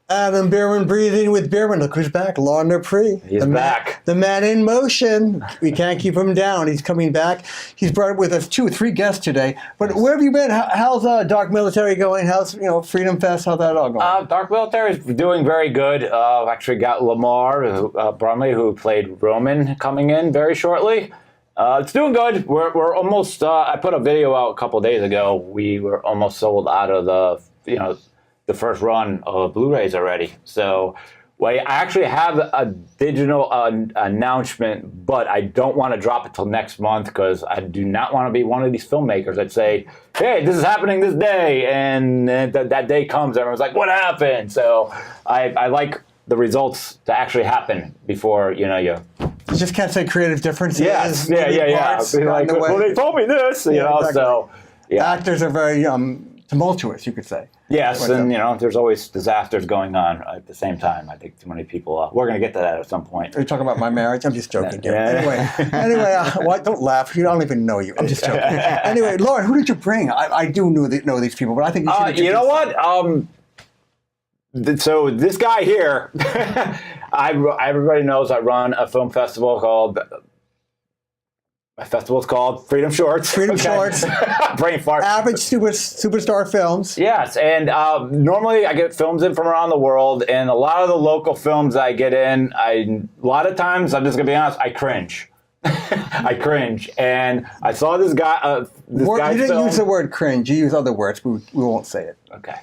Adam Bierman breathing with Bierman. Look who's back. Loren Lepre. He's back. The man in motion. We can't keep him down. He's coming back. He's brought with us 2 or 3 guests today. But where have you been? How's Dark Military going? How's Freedom Fest? How's that all going? Dark Military is doing very good. Actually got Lamar Bumbrey, who played Roman, coming in very shortly. It's doing good. We're almost. I put a video out a couple days ago. We were almost sold out of the first run of Blu-rays already. So I actually have a digital announcement, but I don't want to drop it till next month because I do not want to be one of these filmmakers that say, hey, this is happening this day, and that day comes, everyone's like, what happened? So I like the results to actually happen before, you just can't say creative differences. Yes, yeah. Like, well, they told me this, exactly. So yeah. Actors are very tumultuous, you could say. Yes, and there's always disasters going on at the same time. I think too many people. We're going to get to that at some point. Are you talking about my marriage? I'm just joking. Yeah. Anyway, don't laugh. I don't even know you. I'm just joking. Anyway, Loren, who did you bring? I do know these people, but I think you should. You know what? So this guy here, everybody knows I run a film festival called. My festival is called Freedom Shorts. Freedom Shorts. Brain fart. Average superstar films. Yes, and normally I get films in from around the world, and a lot of the local films I get in, a lot of times, I'm just going to be honest, I cringe. I cringe. And I saw this guy. You didn't use the word cringe. You use other words. We won't say it. Okay.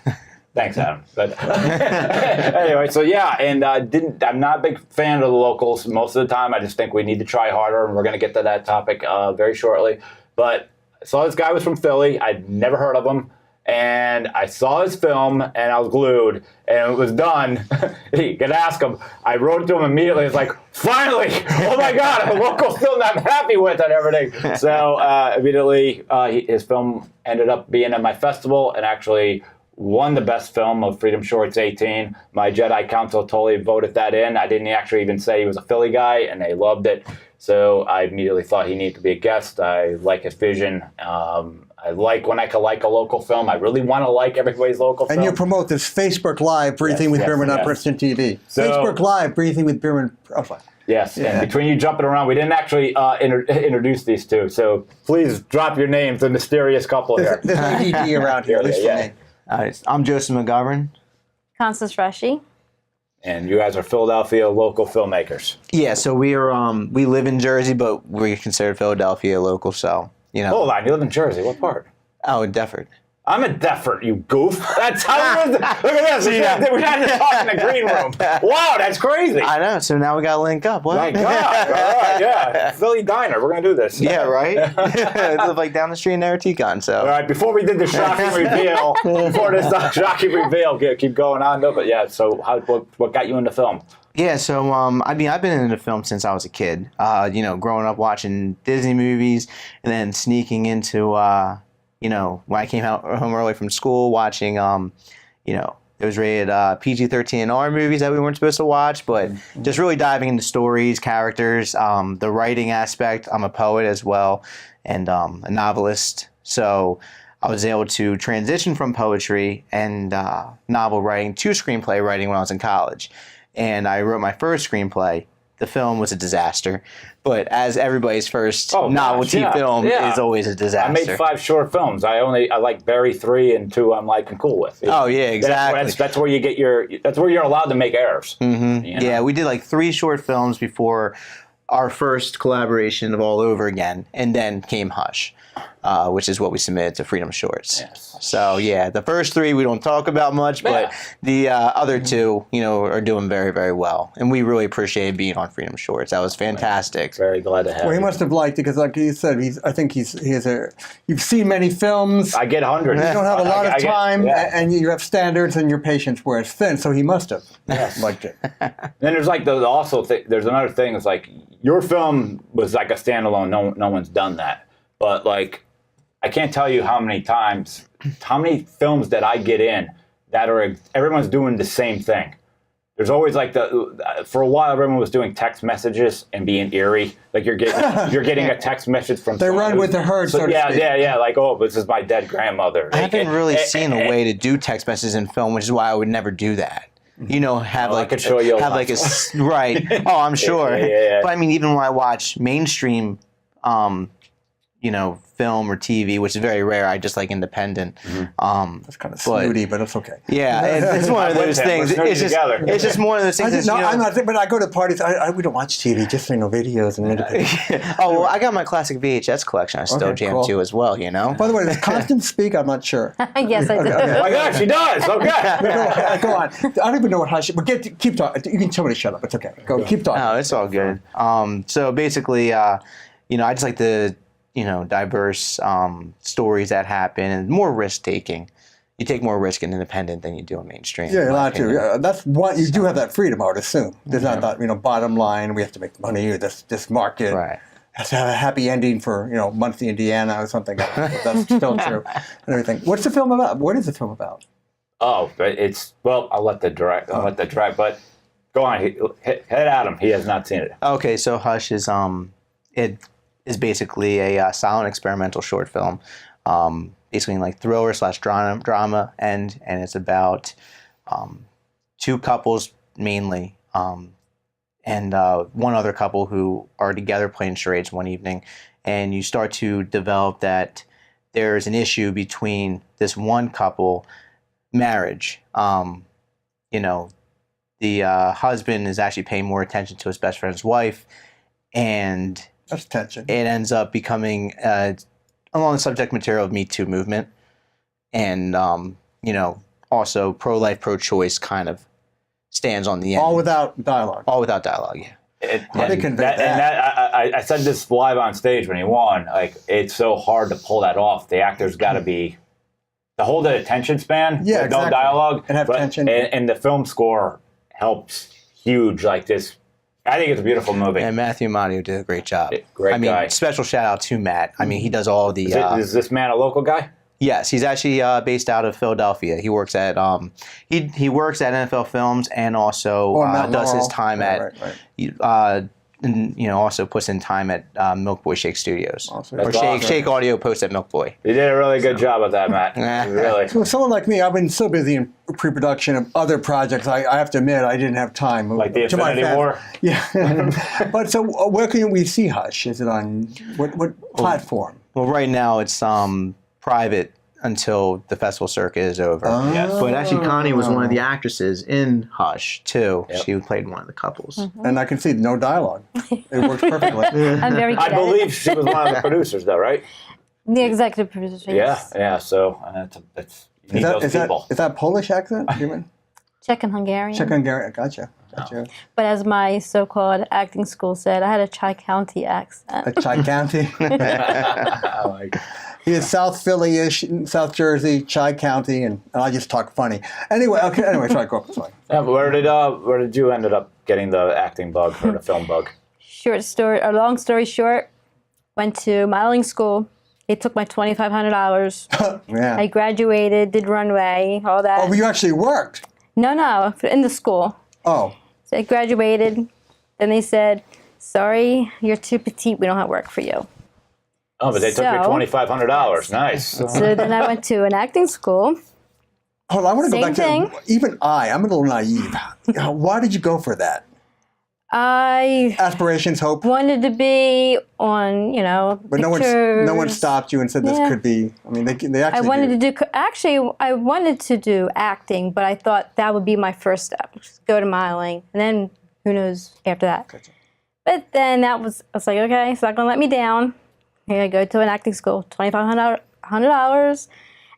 Thanks, Adam. But anyway, so yeah, and I'm not a big fan of the locals most of the time. I just think we need to try harder, and we're going to get to that topic very shortly. But I saw this guy was from Philly. I'd never heard of him. And I saw his film, and I was glued, and it was done. You could ask him. I wrote it to him immediately. It's like, finally! Oh my God, a local film that I'm happy with and everything. So immediately, his film ended up being at my festival, and actually won the best film of Freedom Shorts 18. My Jedi Council totally voted that in. I didn't actually even say he was a Philly guy, and they loved it. So I immediately thought he needed to be a guest. I like his vision. I like when I can like a local film. I really want to like everybody's local film. And you promote this Facebook Live, Breezin with Bierman on Princeton TV. So, Facebook Live, Breezin with Bierman. Yes, yeah. And between you jumping around, we didn't actually introduce these two. So please drop your names, the mysterious couple here. There's an ED around here, at least for me. I'm Joseph McGovern. Constance Reshey. And you guys are Philadelphia local filmmakers. Yeah, so we live in Jersey, but we're considered Philadelphia local, so, Hold on, you live in Jersey. What part? Oh, in Deptford. I'm in Deptford, you goof. That's how look at this. We're not just talking in the green room. Wow, that's crazy. I know, so now we got to link up. What? My God. All right, yeah. Philly Diner, we're going to do this. Yeah, right? I live down the street in Areticon, so. All right, before we did the shocking reveal, keep going on. No, but yeah, so what got you into film? Yeah, so I've been into film since I was a kid. Growing up watching Disney movies, and then sneaking into when I came home early from school, watching it was rated PG-13 R movies that we weren't supposed to watch, but just really diving into stories, characters, the writing aspect. I'm a poet as well, and a novelist, so I was able to transition from poetry and novel writing to screenplay writing when I was in college. And I wrote my first screenplay. The film was a disaster, but as everybody's first novelty film is always a disaster. I made 5 short films. I like bury 3 and 2 I'm like cool with. Oh yeah, exactly. That's where you get that's where you're allowed to make errors. Mm-hmm. Yeah, we did like 3 short films before our first collaboration of All Over Again, and then came Hush, which is what we submitted to Freedom Shorts. Yes. So yeah, the first 3 we don't talk about much, but the other 2, are doing very, very well, and we really appreciate being on Freedom Shorts. That was fantastic. Very glad to have. Well, he must have liked it because, like you said, you've seen many films. I get hundreds. You don't have a lot of time, and you have standards, and your patience wears thin. So he must have liked it. Then there's like there's another thing. It's like your film was like a standalone. No one's done that, but like. I can't tell you how many films that I get in that everyone's doing the same thing. There's always like for a while everyone was doing text messages and being eerie. Like you're getting a text message from. They run with the herd, so to speak. Yeah. Like, oh, this is my dead grandmother. I haven't really seen a way to do text messages in film, which is why I would never do that. have I like could show you a have lot. like right. Oh, I'm sure. Yeah. But I mean, even when I watch mainstream, film or TV, which is very rare, I just like independent. That's kind of snooty, but it's okay. Yeah, it's one of those things. It's just one of those things. I'm not. But I go to parties. We don't watch TV. Just videos and independent. Oh well, I got my classic VHS collection. I still jam to as well. By the way, does Constance speak? I'm not sure. Yes, I do. Oh my God, she does. Okay. Go on. I don't even know what hush. But keep talking. You can tell me to shut up. It's okay. Go. Keep talking. No, it's all good. So basically, I just like the diverse stories that happen and more risk taking. You take more risk in independent than you do in mainstream. Yeah, you're allowed to. Yeah, that's what you do have that freedom, I would assume. There's not that bottom line. We have to make money. Or this market has to have a happy ending for Muncie, Indiana, or something. That's still true and everything. What's the film about? What is the film about? Oh, I'll let the direct. But go on. Head at him. He has not seen it. Okay, so Hush is it is basically a silent experimental short film, basically like thriller / drama, and it's about two couples mainly, and one other couple who are together playing charades one evening, and you start to develop that there's an issue between this one couple marriage. The husband is actually paying more attention to his best friend's wife, and that's tension. It ends up becoming along the subject material of Me Too movement, and also pro-life, pro-choice kind of stands on the end. All without dialogue. All without dialogue. Yeah. How they convey that? I said this live on stage when he won. Like, it's so hard to pull that off. The actor's got to be to hold the attention span. Yeah, with exactly. No dialogue and have tension. And the film score helps huge. Like this. I think it's a beautiful movie. And Matthew Madio did a great job. Great guy. I mean, special shout out to Matt. I mean, he does all the. Is this man a local guy? Yes, he's actually based out of Philadelphia. He works at he works at NFL Films and also does his time also puts in time at Milk Boy Shake Studios. Awesome. Or Shake Audio posts at Milk Boy. You did a really good job of that, Matt. Really. So someone like me, I've been so busy in pre-production of other projects. I have to admit, I didn't have time. Like the Infinity War? Yeah. But so where can we see Hush? Is it on what platform? Well, right now it's private until the festival circuit is over. Yes. But actually, Connie was one of the actresses in Hush, too. Yep. She played one of the couples. Mm-hmm. And I can see no dialogue. It works perfectly. I'm very good I believe she was one of the producers, though, right? The executive producer. Yes. Yeah. So that's you need those people. Is that Polish accent? Czech and Hungarian. Czech and Hungarian. Gotcha. But as my so-called acting school said, I had a Tri-County accent. A Tri-County? He is South Philly-ish, South Jersey, Tri-County, and I just talk funny. Anyway, sorry, go. Sorry. Yeah, but where did you end up getting the acting bug or the film bug? Long story short, went to modeling school. They took my $2,500. Yeah. I graduated, did runway, all that. Oh, but you actually worked? No, in the school. Oh. So I graduated. Then they said, sorry, you're too petite. We don't have work for you. Oh, but they took your $2,500. Nice. So then I went to an acting school. Hold on, I want to go back Same to even I'm a little naive. Why did you go for that? I Aspirations, hope. wanted to be on, But pictures. no one stopped you and said this could be. I mean, they actually. I wanted to do acting, but I thought that would be my first step. Just go to modeling, and then who knows after that. Gotcha. But then I was like, okay, it's not gonna let me down. Here I go to an acting school, $2,500.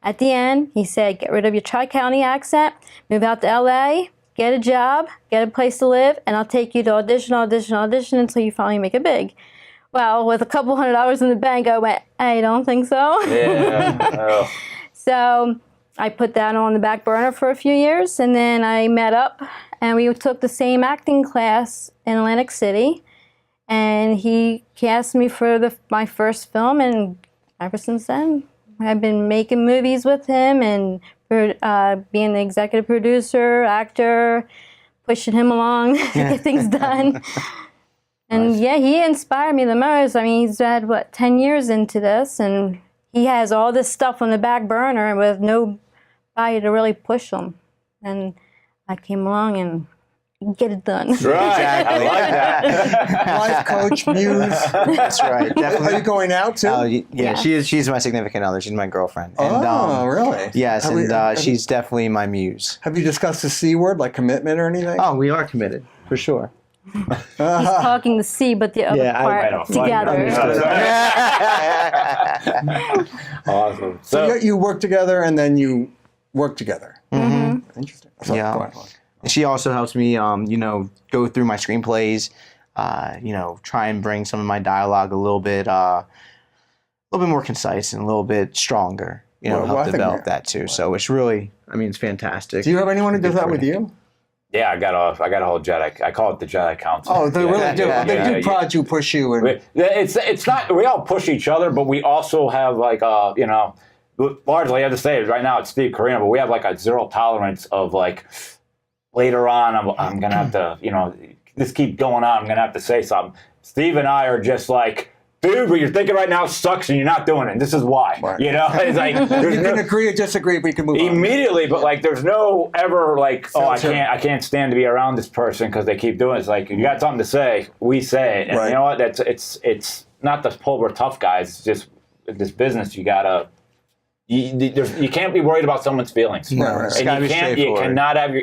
At the end, he said, get rid of your Tri-County accent, move out to LA, get a job, get a place to live, and I'll take you to audition until you finally make it big. Well, with a couple $100 in the bank, I went, I don't think so. Yeah. So I put that on the back burner for a few years, and then I met up, and we took the same acting class in Atlantic City, and he cast me for my first film, and ever since then, I've been making movies with him and being the executive producer, actor, pushing him along to get things done. And nice. Yeah, he inspired me the most. I mean, he's had, 10 years into this, and he has all this stuff on the back burner with nobody to really push him. And I came along and get it done. Right. I like that. Life coach, muse. That's right. Definitely. Are you going out too? Yeah, she's my significant other. She's my girlfriend. And, Really? Yes, and she's definitely my muse. Have you discussed the C word, like commitment or anything? Oh, we are committed, for sure. He's talking the C, but the other part together. Awesome. So you work together and then you work together. Mm-hmm. Interesting. So, Yeah. go on. She also helps me, go through my screenplays, try and bring some of my dialogue a little bit more concise and a little bit stronger. Help develop that too. So it's really, it's fantastic. Do you have anyone who does that with you? Yeah, I got a whole Jedi. I call it the Jedi Council. Oh, they really do. They do prod you, push you, and it's not. We all push each other, but we also have like largely I have to say it right now. It's Steve Carino, but we have like a zero tolerance of like. Later on, I'm going to have to, this keep going on. I'm going to have to say something. Steve and I are just like, dude, what you're thinking right now sucks and you're not doing it. This is why. Right. It's like, you can agree or disagree, we can move on. Immediately, but like, there's no ever like, I can't stand to be around this person because they keep doing it. It's like, you got something to say, we say it. And you know what? It's not the pull, we're tough guys. It's just this business, you got to. You can't be worried about someone's feelings. Right. And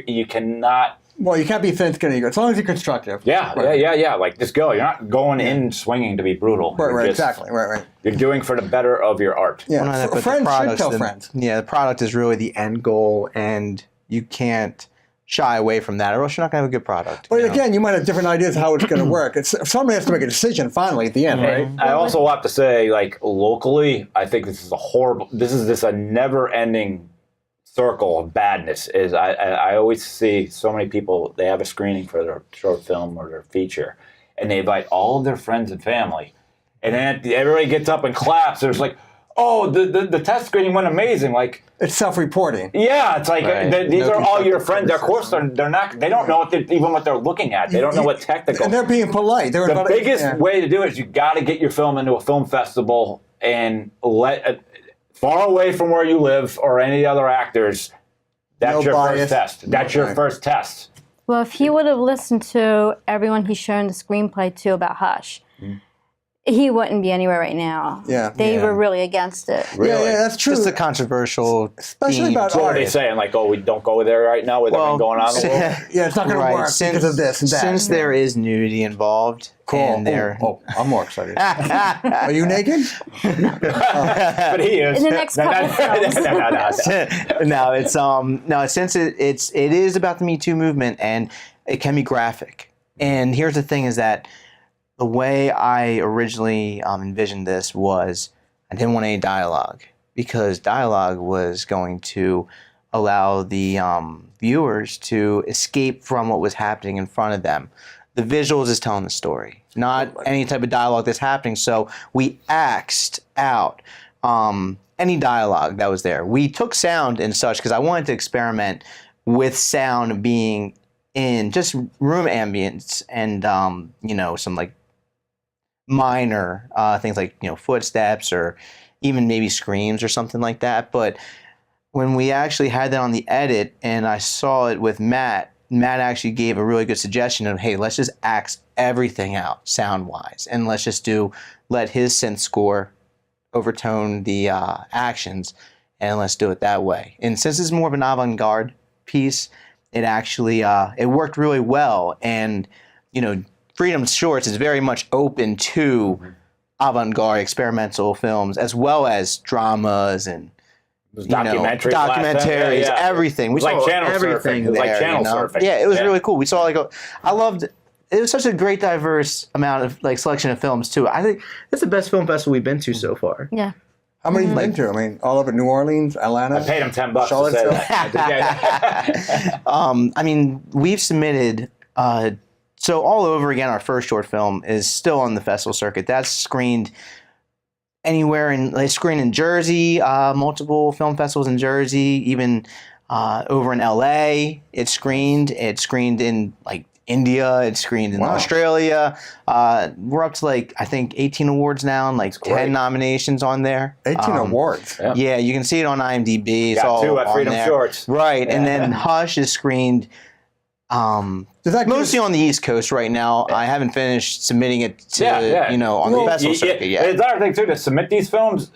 you cannot. Well, you can't be thin-skinned as long as you're constructive. Yeah. Like, just go. You're not going in swinging to be brutal. Right, exactly. Right. You're doing for the better of your art. Yeah, friends should tell friends. Yeah, the product is really the end goal, and you can't shy away from that, or else you're not going to have a good product. But again, you might have different ideas how it's going to work. Somebody has to make a decision finally at the end, right? I also have to say, like, locally, I think this is a never-ending circle of badness. I always see so many people, they have a screening for their short film or their feature, and they invite all of their friends and family, and then everybody gets up and claps. There's like, oh, the test screening went amazing. Like, it's self-reporting. Yeah, it's like these are all your friends. Of course, they're not. They don't know what they're looking at. They don't know what technical. And they're being polite. The biggest way to do it is you got to get your film into a film festival and far away from where you live or any other actors. That's your first test. That's your first test. Well, if he would have listened to everyone he's shown the screenplay to about Hush. He wouldn't be anywhere right now. Yeah, they were really against it. Really? Yeah, that's true. Just a controversial, especially about art. What are they saying? Like, oh, we don't go there right now with everything going on in the world. Yeah, it's not going to work because of this and that. Since there is nudity involved, cool. I'm more excited. Are you naked? But he is. In the next couple films. No, since it is about the Me Too movement, and it can be graphic. And here's the thing: is that the way I originally envisioned this was I didn't want any dialogue, because dialogue was going to allow the viewers to escape from what was happening in front of them. The visuals is telling the story, not any type of dialogue that's happening. So we axed out any dialogue that was there. We took sound and such because I wanted to experiment with sound being in just room ambience and some like minor things like footsteps or even maybe screams or something like that. But when we actually had that on the edit and I saw it with Matt actually gave a really good suggestion of, hey, let's just axe everything out sound wise and let's just let his synth score overtone the actions, and let's do it that way. And since it's more of an avant-garde piece, it actually it worked really well. And Freedom Shorts is very much open to avant-garde experimental films as well as dramas and documentaries, everything. We saw everything there. Like channel surfing. Yeah, it was really cool. We saw I loved. It was such a great diverse amount of selection of films too. I think it's the best film festival we've been to so far. Yeah. How many have you been to? I mean, all over New Orleans, Atlanta. I paid him $10 to say that. I mean, we've submitted. So all over again, our first short film is still on the festival circuit. That's screened anywhere they screen in Jersey, multiple film festivals in Jersey, even over in LA. It's screened in like India. It's screened in Australia. We're up to I think 18 awards now and 10 nominations on there. 18 awards. Yeah, you can see it on IMDb. It's Got all 2 at on Freedom there. Shorts. Right, and then Hush is screened Mostly on the East Coast right now. I haven't finished submitting it to, on the festival circuit yet. The other thing, too, to submit these films,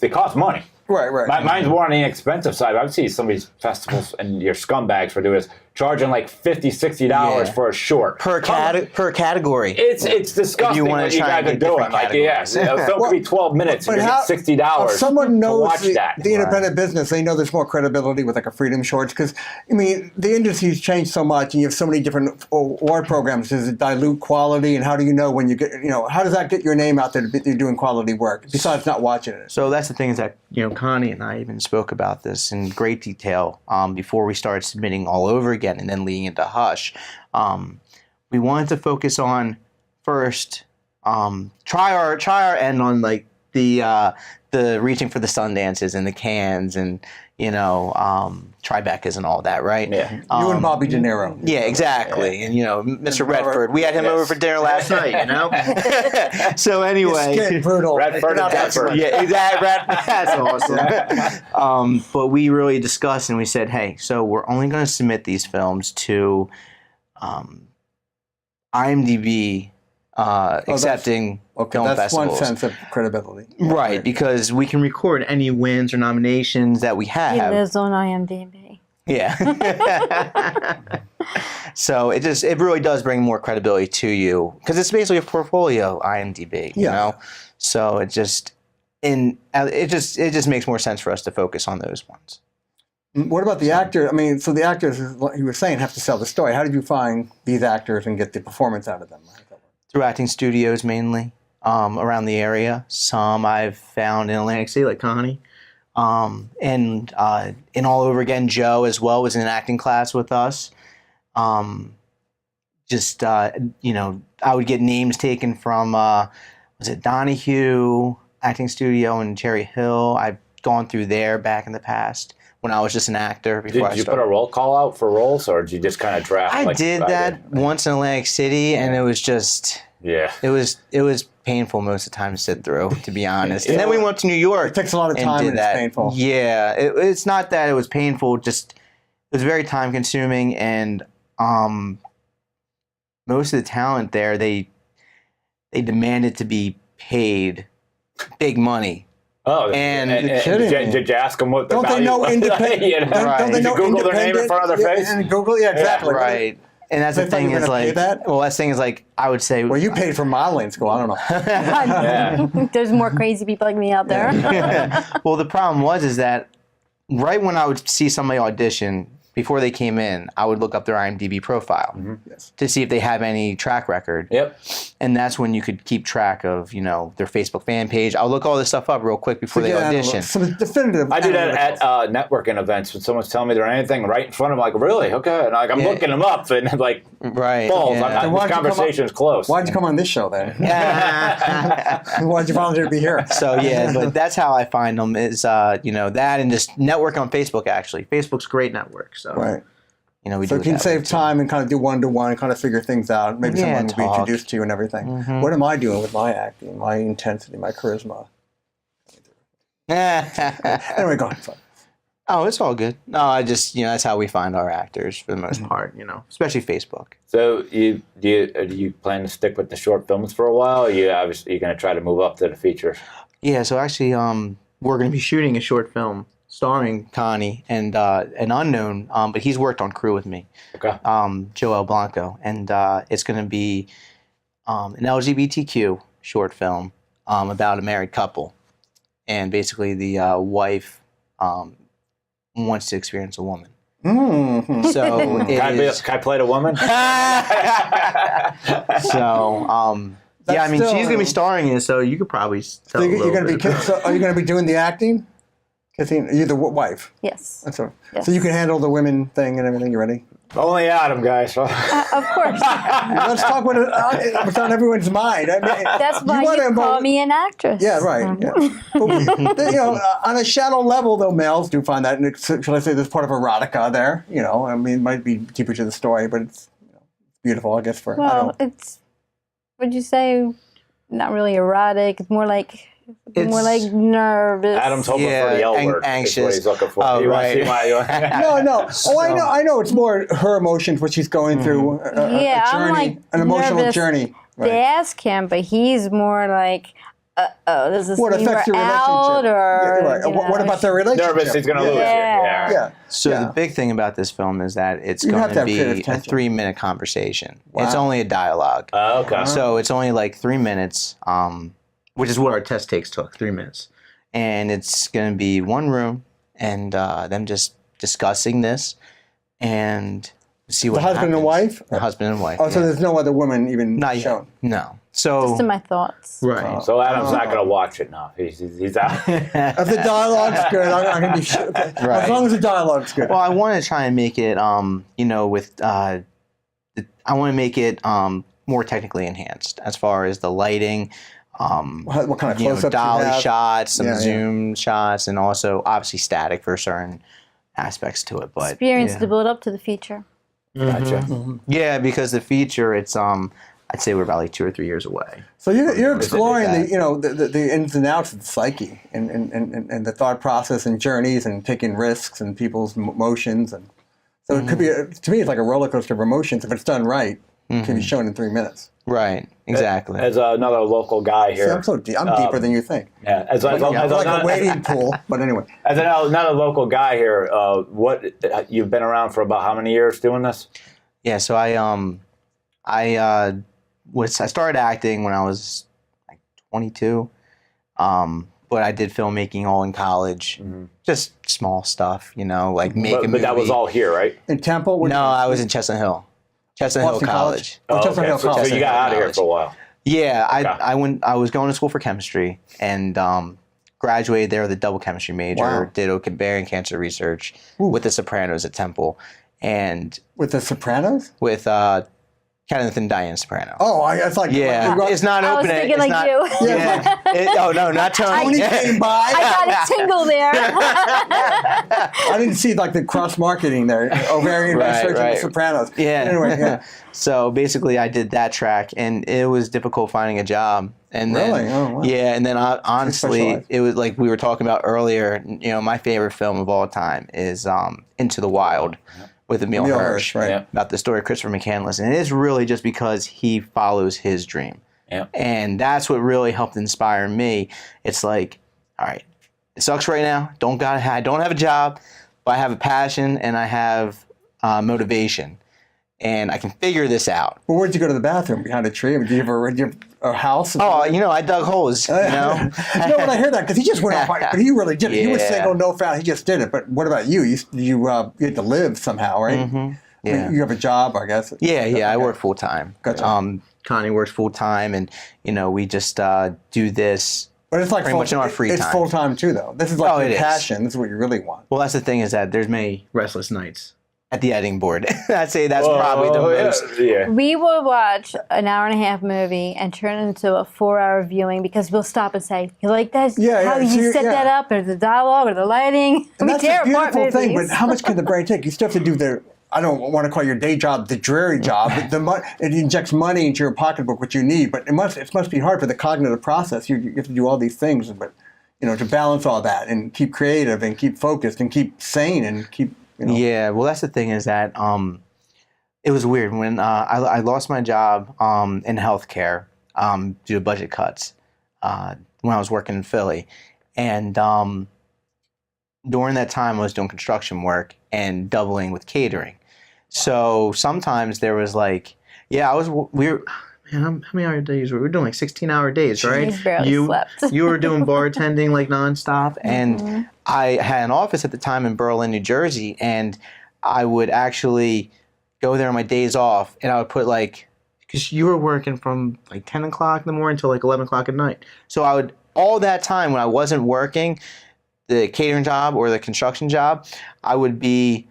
they cost money. Right. Mine's more on the inexpensive side. I've seen some of these festivals, and your scumbags for doing this, charging like $50, $60 for a short. Per category. It's disgusting what you guys are doing. Like, a film could be 12 minutes, and you get $60 someone knows to watch that. The independent business, they know there's more credibility with like a Freedom Shorts, because, I mean, the industry's changed so much, and you have so many different award programs. Does it dilute quality, and how do you know when you get, how does that get your name out there that you're doing quality work, besides not watching it? So that's the thing is that, Connie and I even spoke about this in great detail before we started submitting all over again and then leading into Hush. We wanted to focus on first, try our end on like the reaching for the Sundances and the Cannes and Tribecas and all that, right? Yeah. You and Bobby De Niro. Yeah, exactly. And Mr. Redford, we had him over for dinner last night. So anyway, brutal. Redford and Redford. Yeah, exactly. That's awesome. But we really discussed and we said, hey, so we're only going to submit these films to IMDb accepting film that's festivals. one sense of credibility. Right, because we can record any wins or nominations that we He have. lives on IMDb. Yeah. So it really does bring more credibility to you because it's basically a portfolio IMDb, you know. So it just makes more sense for us to focus on those ones. What about the actor? I mean, so the actors, like you were saying, have to sell the story. How did you find these actors and get the performance out of them? Through acting studios mainly around the area. Some I've found in Atlantic City, like Connie. And in All Over Again, Joe as well was in an acting class with us. I would get names taken from, was it Donahue Acting Studio in Cherry Hill? I've gone through there back in the past when I was just an actor. Before Did you put a roll call out for roles, or did you just kind of draft? I did that once in Atlantic City, and it was just... Yeah. It was painful most of the time to sit through, to be honest. And then we went to New York. It takes a lot of time and it's painful. Yeah. It's not that it was painful, just it was very time consuming, and most of the talent there, they demanded to be paid big money. Oh, and did you ask them what the value was? Don't they know Google their name in front of their face? And Google, exactly. Yeah, right. And that's the thing is like, I would say. Well, you paid for modeling school. I don't know. Yeah. There's more crazy people like me out there. Well, the problem is that right when I would see somebody audition, before they came in, I would look up their IMDb profile to see if they have any track record. Yep. And that's when you could keep track of, their Facebook fan page. I'll look all this stuff up real quick before they audition. Some definitive. I do that at networking events when someone's telling me they're anything right in front of them. Like, really? Okay. And I'm looking them up and like, balls. Yeah. This conversation's close. Why'd you come on this show then? Why'd you volunteer to be here? So but that's how I find them is, that and just network on Facebook, actually. Facebook's a great network. So. Right. We so you can save time and kind of do one-to-one and kind of figure things out. Maybe someone will be introduced to you and everything. Mm-hmm. What am I doing with my acting, my intensity, my charisma? Anyway, go ahead. Sorry. Oh, it's all good. No, I just, that's how we find our actors for the most part, especially Facebook. So do you plan to stick with the short films for a while, or you're going to try to move up to the features? Yeah, so actually we're going to be shooting a short film starring Connie and an unknown, but he's worked on crew with me, Joel Blanco. And it's going to be an LGBTQ short film about a married couple. And basically the wife wants to experience a woman. Mm-hmm. So Can I play the woman? She's going to be starring in it, so you could probably tell are you going to be doing the acting? You're the wife. Yes. That's all. Yes. So you can handle the women thing and everything. You ready? Only Adam, guys. Of course. Let's talk what's on everyone's mind. I mean, that's why you call me an actress. Yeah, right. Yeah. But, on a shallow level, though, males do find that. And should I say there's part of erotica there? I mean, it might be deeper to the story, but it's beautiful, I guess. It's. Would you say not really erotic? It's more like More like nervous. Adam's hoping for the L word. Anxious. Is what he's looking for. Oh, You wanna see right. No. Oh, I know. It's more her emotions, what she's going through. A journey, I'm like an emotional nervous journey. to ask him, but he's more like, does this What mean affects we're your relationship? out or? Yeah, right. you What know, about their relationship? Nervous, he's going to lose you. Yeah. Yeah. So Yeah. the big thing about this film is that it's You going have to to have creative be a tension. 3-minute conversation. It's Wow. only a dialogue. Okay. So it's only like 3 minutes, which is what our test takes took, 3 minutes. And it's going to be one room and them just discussing this and see what The husband and happens. wife? The husband and wife. Oh, so yeah. there's no other woman even Not yet. shown. No. So Just in my thoughts. right. So Adam's not going to watch it now. He's out. If the dialogue's good, I'm going to be sure. Right. As long as the dialogue's good. Well, I want to try and make it, with, I want to make it more technically enhanced as far as the lighting, what kind of you know, close-ups dolly you have? shots, some Yeah. zoom shots, and also obviously static for certain aspects to it. But Experience yeah. to build up to the feature. Gotcha. Yeah, because the feature, it's I'd say we're about like 2 or 3 years away. So you're exploring that. the ins and outs of the psyche and the thought process and journeys and taking risks and people's emotions, and so it could be to me it's like a roller coaster of emotions if it's done right. It can be shown in 3 minutes. Right, exactly. As another local guy See, here. I'm so deep. I'm deeper than you think. Yeah, as It's like a wading pool, but anyway. As another local guy here, what you've been around for about how many years doing this? Yeah, so I started acting when I was like 22, but I did filmmaking all in college, just small stuff, like make a But movie. that was all here, right? In Temple? No, I was in Chestnut Hill Boston College. Oh, Chestnut Hill So College. you got out of here College. for a while. Yeah, Okay. I was going to school for chemistry and graduated there with a double chemistry major. Wow. Did ovarian cancer research with The Sopranos at Temple, and With the Sopranos? with Kenneth and Diane Soprano. Oh, it's like Yeah, it's not I was open. thinking it's like not, you. Yeah. Oh no, not Tony. Tony came by. I got a tingle there. I didn't see like the cross marketing there. Ovarian Right, research and right. the Sopranos. Yeah. Anyway, yeah. So basically, I did that track, and it was difficult finding a job. And then, Really? Oh, wow. yeah, and then honestly, specialized. it was like we were talking about earlier. My favorite film of all time is Into the Wild with Emil Emil Hirsch, Hirsch, right. Yeah. about the story of Christopher McCandless, and it is really just because he follows his dream. Yeah. And that's what really helped inspire me. It's like, all right, it sucks right now. I don't have a job, but I have a passion and I have motivation, and I can figure this out. Well, where'd you go to the bathroom? Behind a tree? Do you have a house? Oh, I dug holes. No, but I heard that because he just went off. But he really did it. He was Yeah. single, no family. He just did it. But what about you? You had to live somehow, right? Yeah. You have a job, I guess. Yeah, I Okay. work full time. Gotcha. Connie works full time, and we just do this. But it's like pretty much in our free It's time. full time too, though. This is like Oh, your it is. passion. This is what you really want. Well, that's the thing is that there's many restless nights at the editing board. I'd say that's probably the most. Yeah. We will watch an hour and a half movie and turn it into a 4-hour viewing because we'll stop and say, "You like that? Yeah, how yeah, you so set yeah. that up, or the dialogue, or the lighting?" And we that's tear a apart beautiful thing. movies. But how much can the brain take? You still have to do the. I don't want to call your day job the dreary job. But it injects money into your pocketbook, which you need. But it must be hard for the cognitive process. You have to do all these things, but to balance all that and keep creative and keep focused and keep sane and keep. Yeah, well, that's the thing is that it was weird when I lost my job in healthcare due to budget cuts when I was working in Philly, and during that time I was doing construction work and doubling with catering. So sometimes there was like, how many hour days were we doing? Like 16-hour days, right? He's barely slept. You were doing bartending like nonstop, and I had an office at the time in Berlin, New Jersey, and I would actually go there on my days off, and I would put because you were working from like 10 o'clock in the morning till like 11 o'clock at night. So I would, all that time when I wasn't working, the catering job or the construction job, I would be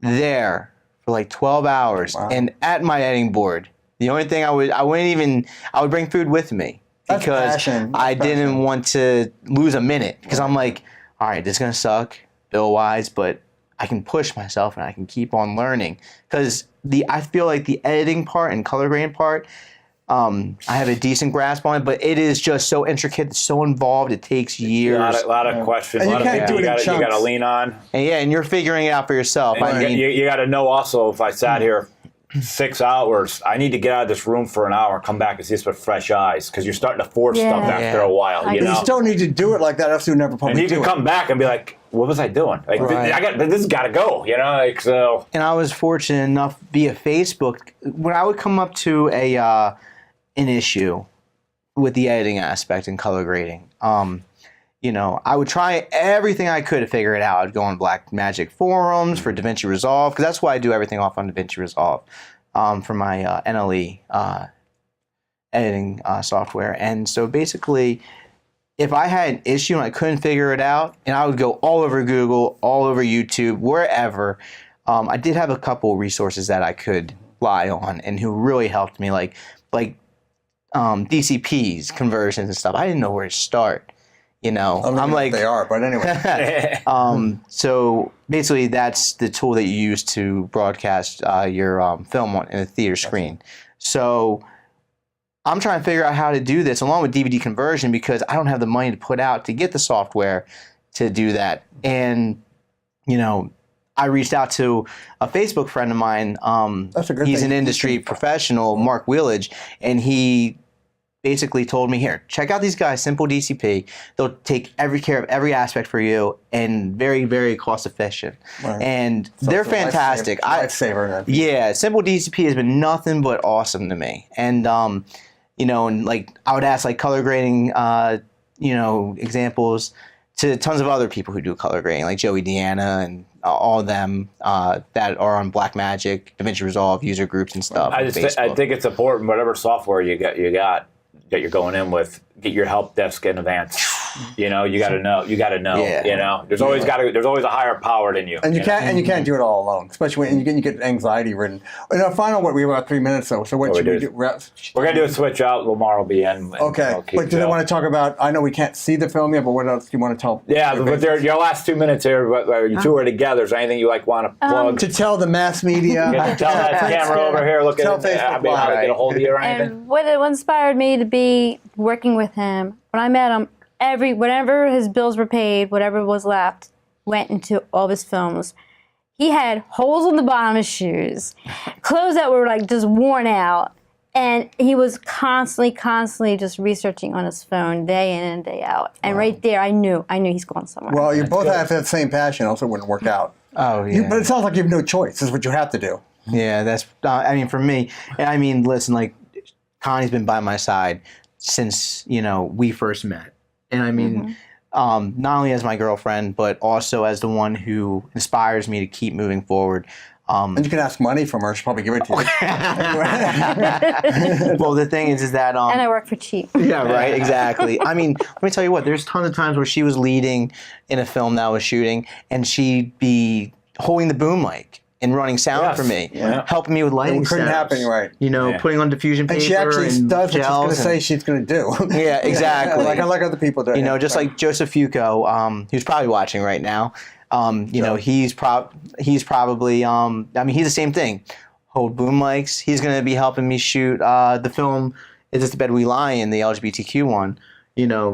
there for like 12 hours and at my editing board. The only thing I would bring food with me That's because passion. I That's didn't passion. want to lose a minute because I'm like, all right, this is going to suck bill-wise, but I can push myself and I can keep on learning because I feel like the editing part and color grading part, I have a decent grasp on it, but it is just so intricate, it's so involved. It takes years. A lot of questions. And a you lot of can't things do it in you got to chunks. lean on. And you're figuring it out for yourself. And I mean, you got to know also, if I sat here 6 hours, I need to get out of this room for an hour, come back and see this with fresh eyes, because you're starting to force stuff after a while. You You know? still need to do it like that, else you never probably And you do can it. come back and be like, what was I doing? Like, this has got to go, you know? Like, so. and I was fortunate enough via Facebook, when I would come up to an issue with the editing aspect and color grading, you know, I would try everything I could to figure it out. I'd go on Black Magic forums for DaVinci Resolve, because that's why I do everything off on DaVinci Resolve for my NLE editing software. And so basically, if I had an issue and I couldn't figure it out, and I would go all over Google, all over YouTube, wherever, I did have a couple resources that I could rely on and who really helped me, like DCPs, conversions and stuff. I didn't know where to start. You know, I'm like, they are, but anyway. So basically, that's the tool that you use to broadcast your film on in a theater screen. So I'm trying to figure out how to do this along with DVD conversion, because I don't have the money to put out to get the software to do that. And you know, I reached out to a Facebook friend of mine. That's a good He's thing. an industry professional, Mark Wheelage, and he basically told me, here, check out these guys, Simple DCP. They'll take every care of every aspect for you, and very, very cost efficient. Right. And they're fantastic. Lifesaver. Yeah, Simple DCP has been nothing but awesome to me. And you know, and like I would ask like color grading, you know, examples to tons of other people who do color grading, like Joey Deanna and all of them that are on Blackmagic, DaVinci Resolve, user groups and stuff. I think it's important, whatever software you got that you're going in with, get your help desk in advance. You know, you got to know. Yeah. You know, there's always a higher power than you. And you can't do it all alone, especially when you get anxiety ridden. In our final, we have about 3 minutes though. So what should we do? We're gonna do a switch out. Lamar will be in. Okay, but do they want to talk about? I know we can't see the film yet, but what else do you want to tell? Yeah, but your last 2 minutes here, you two are together. Is there anything you want to plug? To tell the mass media. Tell that camera over here. Look at Tell it. Facebook How to get a hold of you or anything. And what inspired me to be working with him, when I met him, whenever his bills were paid, whatever was left, went into all of his films. He had holes on the bottom of his shoes, clothes that were like just worn out, and he was constantly just researching on his phone day in and day out. And right there, I knew he's going somewhere. Well, you both have that same passion, else it wouldn't work out. Oh yeah. But it sounds like you have no choice. This is what you have to do. Yeah, that's. I mean, for me, and I mean, listen, like Connie's been by my side since we first met, and I mean, not only as my girlfriend, but also as the one who inspires me to keep moving forward. And you can ask money from her; she'll probably give it to you. Well, the thing is that and I work for cheap. Yeah, right, exactly. I mean, let me tell you what. There's tons of times where she was leading in a film that I was shooting, and she'd be holding the boom mic and running sound for me, helping me with lighting. It couldn't setups, happen, right? Putting on diffusion paper And she actually does what she's going to gels say she's going to do. Yeah, exactly. like other people do. Just like Joseph Fuco, who's probably watching right now. He's probably. I mean, he's the same thing. Hold boom mics. He's going to be helping me shoot the film. Is This the Bed We Lie In, the LGBTQ one?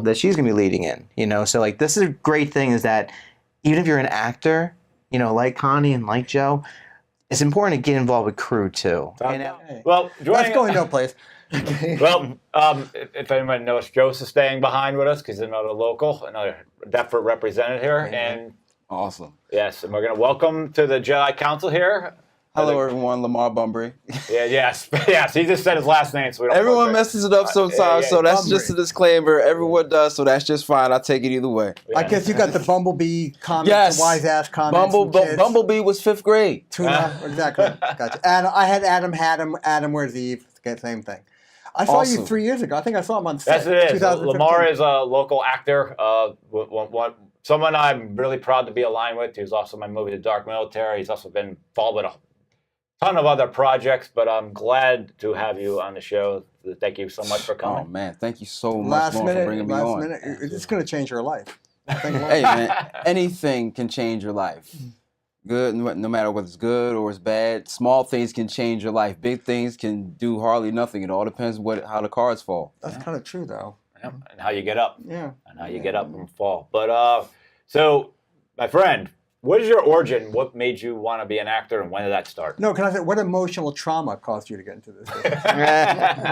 That she's going to be leading in. So like, this is a great thing is that even if you're an actor, like Connie and like Joe, it's important to get involved with crew too. Well, that's going no place. Well, if anyone knows, Joseph's staying behind with us because he's another local, another Deptford represented here, and awesome. Yes, and we're going to welcome to the Jedi Council here. Hello, everyone. Lamar Bumbrey. Yes. He just said his last name, so we don't. Everyone messes it up sometimes, so that's just a disclaimer. Everyone does, so that's just fine. I'll take it either way. I guess you got the Bumblebee comments, the wise ass comments. Bumblebee was 5th grade. Tuna, exactly. Gotcha. And I had Adam, where's Eve? Same thing. I saw you 3 years ago. I think I saw him on set. Yes, it is. Lamar is a local actor. Someone I'm really proud to be aligned with. He was also in my movie, The Dark Military. He's also been involved with a ton of other projects, but I'm glad to have you on the show. Thank you so much for coming. Oh, man. Thank you so much for bringing me on. Last minute. It's going to change your life. Hey, man. Anything can change your life. Good, no matter whether it's good or it's bad. Small things can change your life. Big things can do hardly nothing. It all depends how the cards fall. That's kind of true, though. Yeah. And how you get up. Yeah. And how you get up and fall. But so, my friend, what is your origin? What made you want to be an actor, and when did that start? No, can I say, what emotional trauma caused you to get into this business?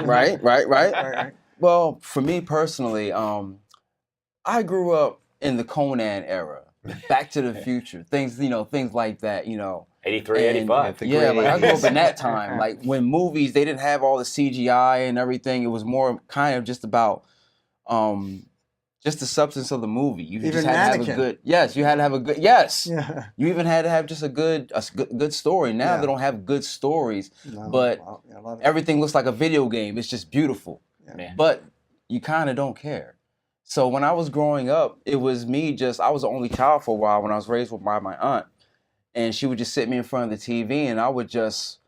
Right. Well, for me personally, I grew up in the Conan era. Back to the Future, things like that, 83, 85. Yeah, like I grew up in that time. Like when movies, they didn't have all the CGI and everything. It was more kind of just about just the substance of the movie. You just had to have a good, you had to have a good, Yeah. You even had to have just a good story. Now they don't have good stories, but everything looks like a video game. It's just beautiful, but you kind of don't care. So when I was growing up, it was me I was the only child for a while when I was raised by my aunt. And she would just sit me in front of the TV and I would just,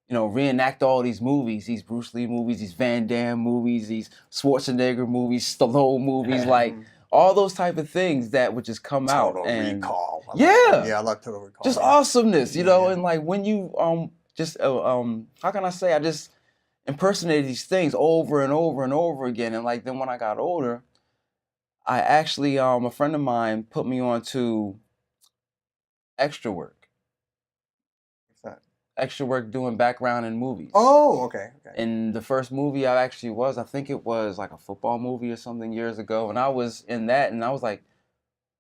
reenact all these movies, these Bruce Lee movies, these Van Damme movies, these Schwarzenegger movies, Stallone movies, like all those type of things that would just come out. Total And Recall. I love Total Recall. just awesomeness, and like when you, how can I say, I just impersonated these things over and over and over again. And like then when I got older, I actually, a friend of mine put me on to extra work. What's that? Extra work doing background in movies. Oh, okay. And the first movie I actually I think it was like a football movie or something years ago. And I was in that and I was like,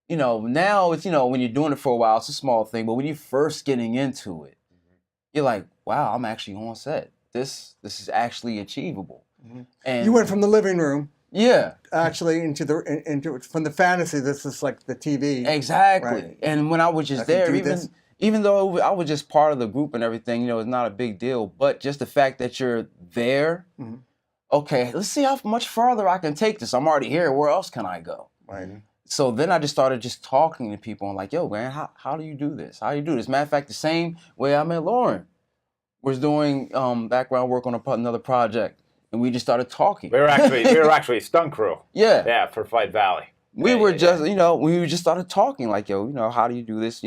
now it's, when you're doing it for a while, it's a small thing. But when you're first getting into it, you're like, wow, I'm actually on set. This is actually achievable. Mm-hmm. And you went from the living room. Yeah, actually into from the fantasy. This is like the TV. Exactly. Right. And when I was just there, even though I was just part of the group and everything, it's not a big deal. But just the fact that you're there, okay, let's see how much farther I can take this. I'm already here. Where else can I go? Right. So then I just started just talking to people and like, yo, man, how do you do this? How do you do this? Matter of fact, the same way I met Loren was doing background work on another project. And we just started talking. We were actually a stunt crew. Yeah, for Fight Valley. We just started talking like, yo, how do you do this?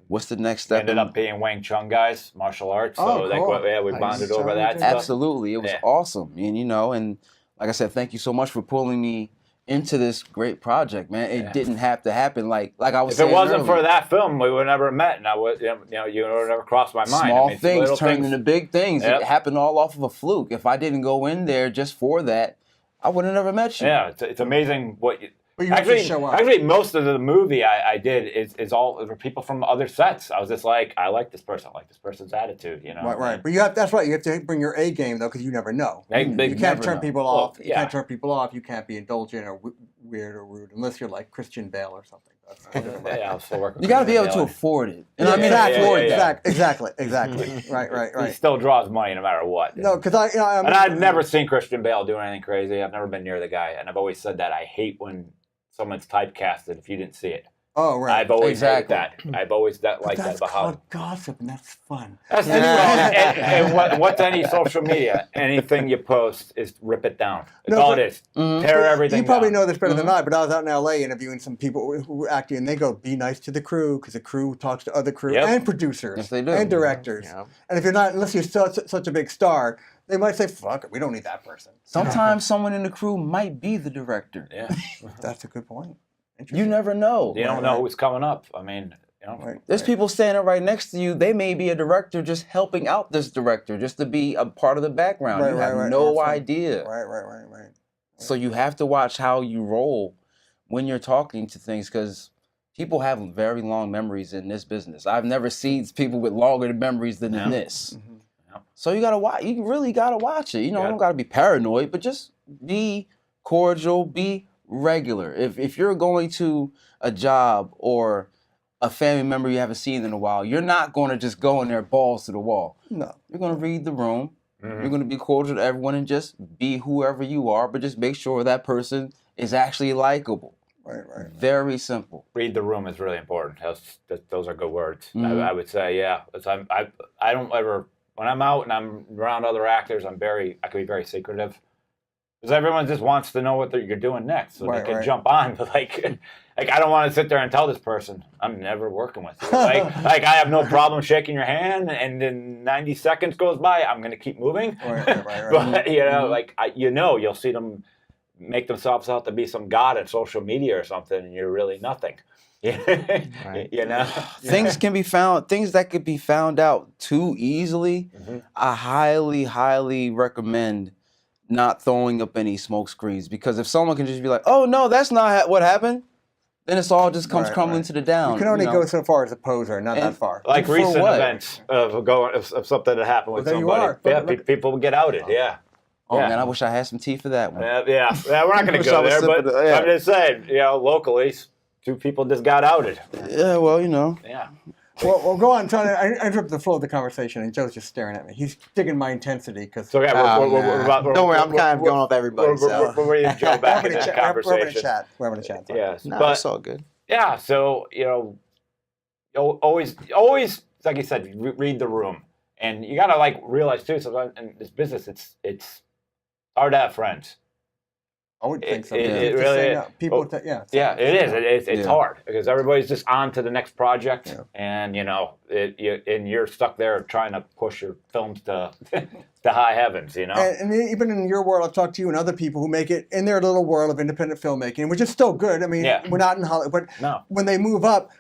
What's the next step? Ended up being Wing Chun guys, martial arts. So cool. we bonded over that stuff. Absolutely, it was awesome. And and like I said, thank you so much for pulling me into this great project, man. It didn't have to happen like I was saying. If it wasn't earlier, for that film, we would have never met, and I would, you would have never crossed my mind. Small things turned into big things. Yep. It happened all off of a fluke. If I didn't go in there just for that, I would have never met you. Yeah, it's amazing what you. But you show up. Actually, most of the movie I did is all for people from other sets. I was just like, I like this person. I like this person's attitude. Right. But that's right. You have to bring your A game though, because you never know. You can't turn people off. You can't turn people off. You can't be indulgent or weird or rude unless you're like Christian Bale or something. I'll still work with you got to be able to afford it. Exactly. Right. He still draws money no matter what. No, because and I've never seen Christian Bale do anything crazy. I've never been near the guy, and I've always said that I hate when someone's typecasted if you didn't see it. Oh, right. I've always hated that. I've always liked that about That's called gossip, and that's fun. And what's any social media? Anything you post is rip it down. That's all it is. Tear everything down. You probably know this better than I, but I was out in L.A. interviewing some people who were acting, and they go, be nice to the crew, because the crew talks to other crew and producers yes, they do. and directors. Yeah. And if you're not, unless you're such a big star, they might say, fuck it, we don't need that person. Sometimes someone in the crew might be the director. Yeah. That's a good point. You never know. You don't know who's coming up. I mean, There's people standing right next to you. They may be a director just helping out this director, just to be a part of the background. You have no idea. Right. So you have to watch how you roll when you're talking to things, because people have very long memories in this business. I've never seen people with longer memories than in this. Mm-hmm. So you gotta watch. You really gotta watch it. You don't gotta be paranoid, but just be cordial. Be regular. If you're going to a job or a family member you haven't seen in a while, you're not going to just go in there balls to the wall. No. You're going to read the room. You're going to be cordial to everyone and just be whoever you are, but just make sure that person is actually likable. Right. Very simple. Read the room is really important. Those are good words. I would say, yeah. I don't ever, when I'm out and I'm around other actors, I can be very secretive. Because everyone just wants to know what you're doing next, so Right, they can right. jump on. But like I don't want to sit there and tell this person I'm never working with you. Like I have no problem shaking your hand, and then 90 seconds goes by, I'm going to keep moving. Right. But you know, like you'll see them make themselves out to be some god at social media or something, and you're really nothing. Right. You know, Things that could be found out too easily. I highly recommend not throwing up any smoke screens, because if someone can just be like, "Oh no, that's not what happened," then it's all just comes crumbling to the down. You can only know? go so far as a poser, not that far. like For recent what? events of something that happened with Well, there you somebody. are. Yeah, people would get outed. Yeah. Oh Yeah. man, I wish I had some tea for that one. Yeah, we're not going to Wish I go was there, but sipping yeah. I'm just saying, locally, 2 people just got outed. Yeah, well, Yeah. Well, go on, Tony. I interrupted the flow of the conversation, and Joe's just staring at me. He's digging my intensity because So, yeah, Don't worry, I'm kind of going off everybody. So. We're ready to Joe back in we're this having a conversation. chat. We're having a chat. Yes, No, but it's all good. yeah, so always, like you said, read the room, and you gotta like realize too. Sometimes in this business, it's hard to have friends. I would think so. It really is. No. People, yeah. Yeah, it is. It's Yeah. hard because everybody's just on to the next project, and and you're stuck there trying to push your films to to high heavens. And even in your world, I've talked to you and other people who make it in their little world of independent filmmaking, which is still good. I mean, we're not in Hollywood, but No. when they move up,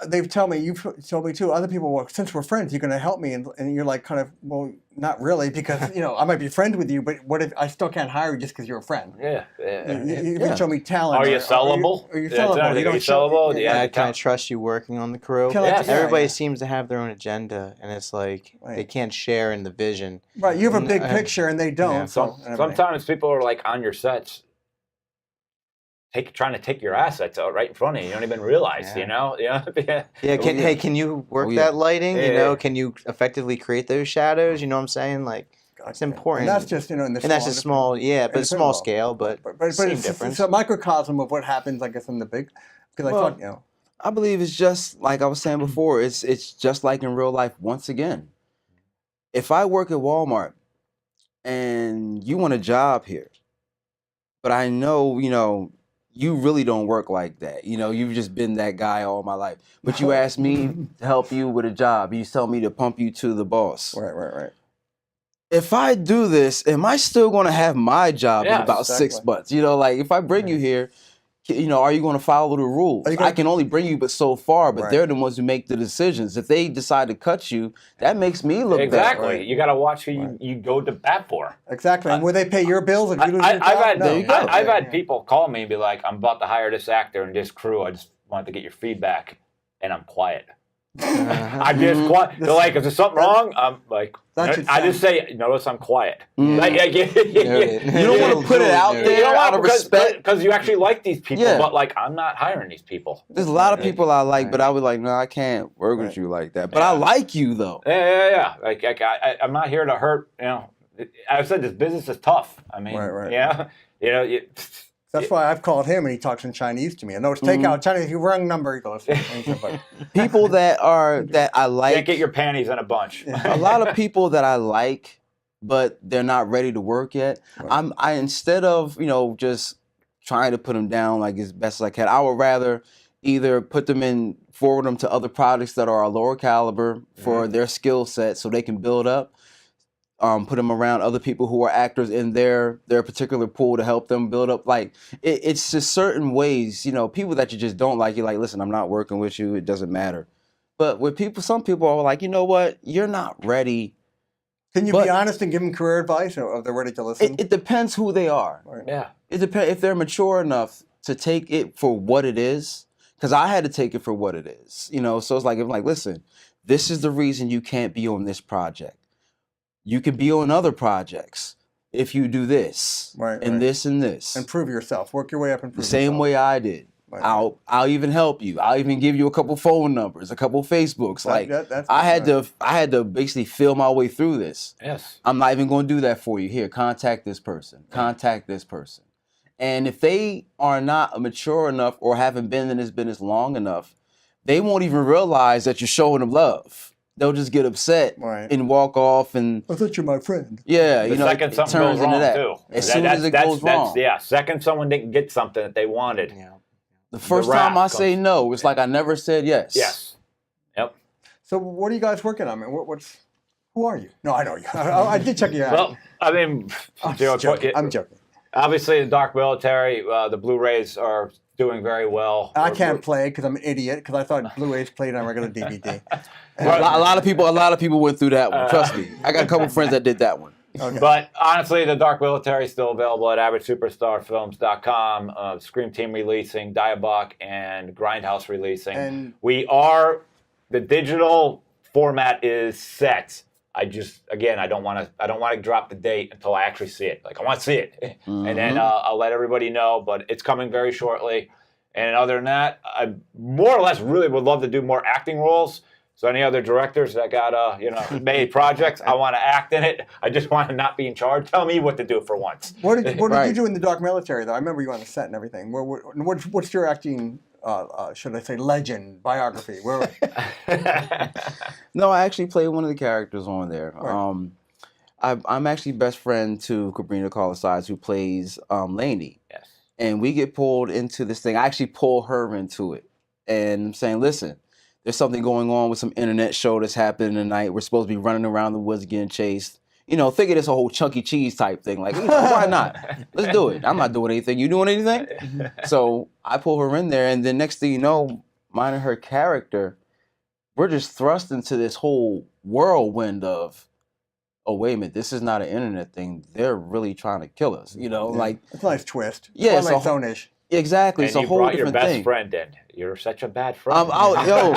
they've told me, you've told me too, other people, well, since we're friends, you're going to help me. And you're like, kind of, well, not really, because, I might be friends with you, but what if I still can't hire you just because you're a friend? Yeah. You can show me talent. Are you sellable? Are you sellable? Are you sellable? Yeah, can I trust you working on the crew? Yes. Everybody seems to have their own agenda, and it's like they can't share in the vision. Right, you have a big picture, and they don't. Yeah. Sometimes people are like on your sets, trying to take your assets out right in front of you. You don't even realize, Yeah, can you work that lighting? Can you effectively create those shadows? You know what I'm saying? Like, it's important. And that's just, in the and that's just small, but small scale, but it's a microcosm of what happens, I guess, in the big, because I thought, I believe it's just like I was saying before. It's just like in real life. Once again, if I work at Walmart and you want a job here, but I know, you really don't work like that. You've just been that guy all my life. But you ask me to help you with a job. You tell me to pump you to the boss. Right. If I do this, am I still going to have my job in about exactly. 6 months? Like if I bring you here, are you going to follow the rules? I can only bring you but so far, but they're the ones who make the decisions. If they decide to cut you, that makes me look exactly. bad. Right. You got to watch who you go to bat for. Exactly. And will they pay your bills if you lose your job? I've had people call me and be like, I'm about to hire this actor and this crew. I just wanted to get your feedback, and I'm quiet. I'm just quiet. They're like, is there something wrong? I'm like, I just say, notice I'm quiet. Like, you don't want to put it out there out of respect. Because you actually like these people, but like, I'm not hiring these people. There's a lot of people I like, but I was like, no, I can't work with you like that. But I like you, though. Yeah. Like I'm not here to hurt, I've said this business is tough. I mean, that's why I've called him and he talks in Chinese to me. I know it's takeout Chinese. You wrong number. He goes. People that I like. Can't get your panties in a bunch. A lot of people that I like, but they're not ready to work yet. Right. I instead of just trying to put them down like as best as I can, I would rather either forward them to other projects that are a lower caliber for their skill set, so they can build up. Put them around other people who are actors in their particular pool to help them build up. Like it's just certain ways, people that you just don't like. You're like, listen, I'm not working with you. It doesn't matter. But with some people are like, you know what? You're not ready. Can you be honest and give them career advice, or they're ready to listen? It depends who they are. Right. Yeah. It depends if they're mature enough to take it for what it is. Because I had to take it for what it is. So it's like, listen, this is the reason you can't be on this project. You can be on other projects if you do this and this and this. And prove yourself. Work your way up and prove the same yourself. way I did. Right. I'll even help you. I'll even give you a couple phone numbers, a couple Facebooks. I had to basically feel my way through this. Yes. I'm not even going to do that for you. Here, contact this person. Contact this person. And if they are not mature enough or haven't been in this business long enough, they won't even realize that you're showing them love. they'll just get upset Right. and walk off. And I thought you're my friend. yeah, The you know, second it something turns goes wrong into that. too. As soon as it goes wrong. Yeah, second someone didn't get something that they wanted. Yeah. The first wrath time I say comes. no, it's like I never said yes. Yes. Yep. So what are you guys working on? I mean, who are you? No, I know you. I did check you out. Well, I mean, I'm you know, joking. I'm joking. obviously, the Dark Military, the Blu-rays are doing very well. I can't play because I'm an idiot because I thought Blu-rays played on regular DVD. A lot of people went through that one. Trust me, I got a couple friends that did that one. Okay. But honestly, the Dark Military is still available at AverageSuperstarFilms.com. Scream Team releasing, Diabok and Grindhouse releasing. And The digital format is set. I don't want to drop the date until I actually see it. Like, I want to see it, and then I'll let everybody know. But it's coming very shortly. And other than that, I more or less really would love to do more acting roles. So any other directors that got made projects, I want to act in it. I just want to not be in charge. Tell me what to do for once. What did you do in the Dark Military, though? I remember you on the set and everything. What's your acting, should I say, legend, biography? No, I actually played one of the characters on there. Right. I'm actually best friend to Cabrina Carlisides, who plays Lainey. Yes. And we get pulled into this thing. I actually pull her into it. And I'm saying, listen, there's something going on with some internet show that's happening tonight. We're supposed to be running around the woods getting chased. You know, think of this a whole Chuck E. Cheese type thing. Like, why not? Let's do it. I'm not doing anything. You doing anything? So I pull her in there, and then next thing you know, mine and her character, we're just thrust into this whole whirlwind of, oh, wait a minute, this is not an internet thing. They're really trying to kill us. You know, like... It's a nice twist. Yeah, It's like Zone-ish. Exactly. And it's a you whole brought different your best thing. friend in. You're such a bad friend. I'm out, yo.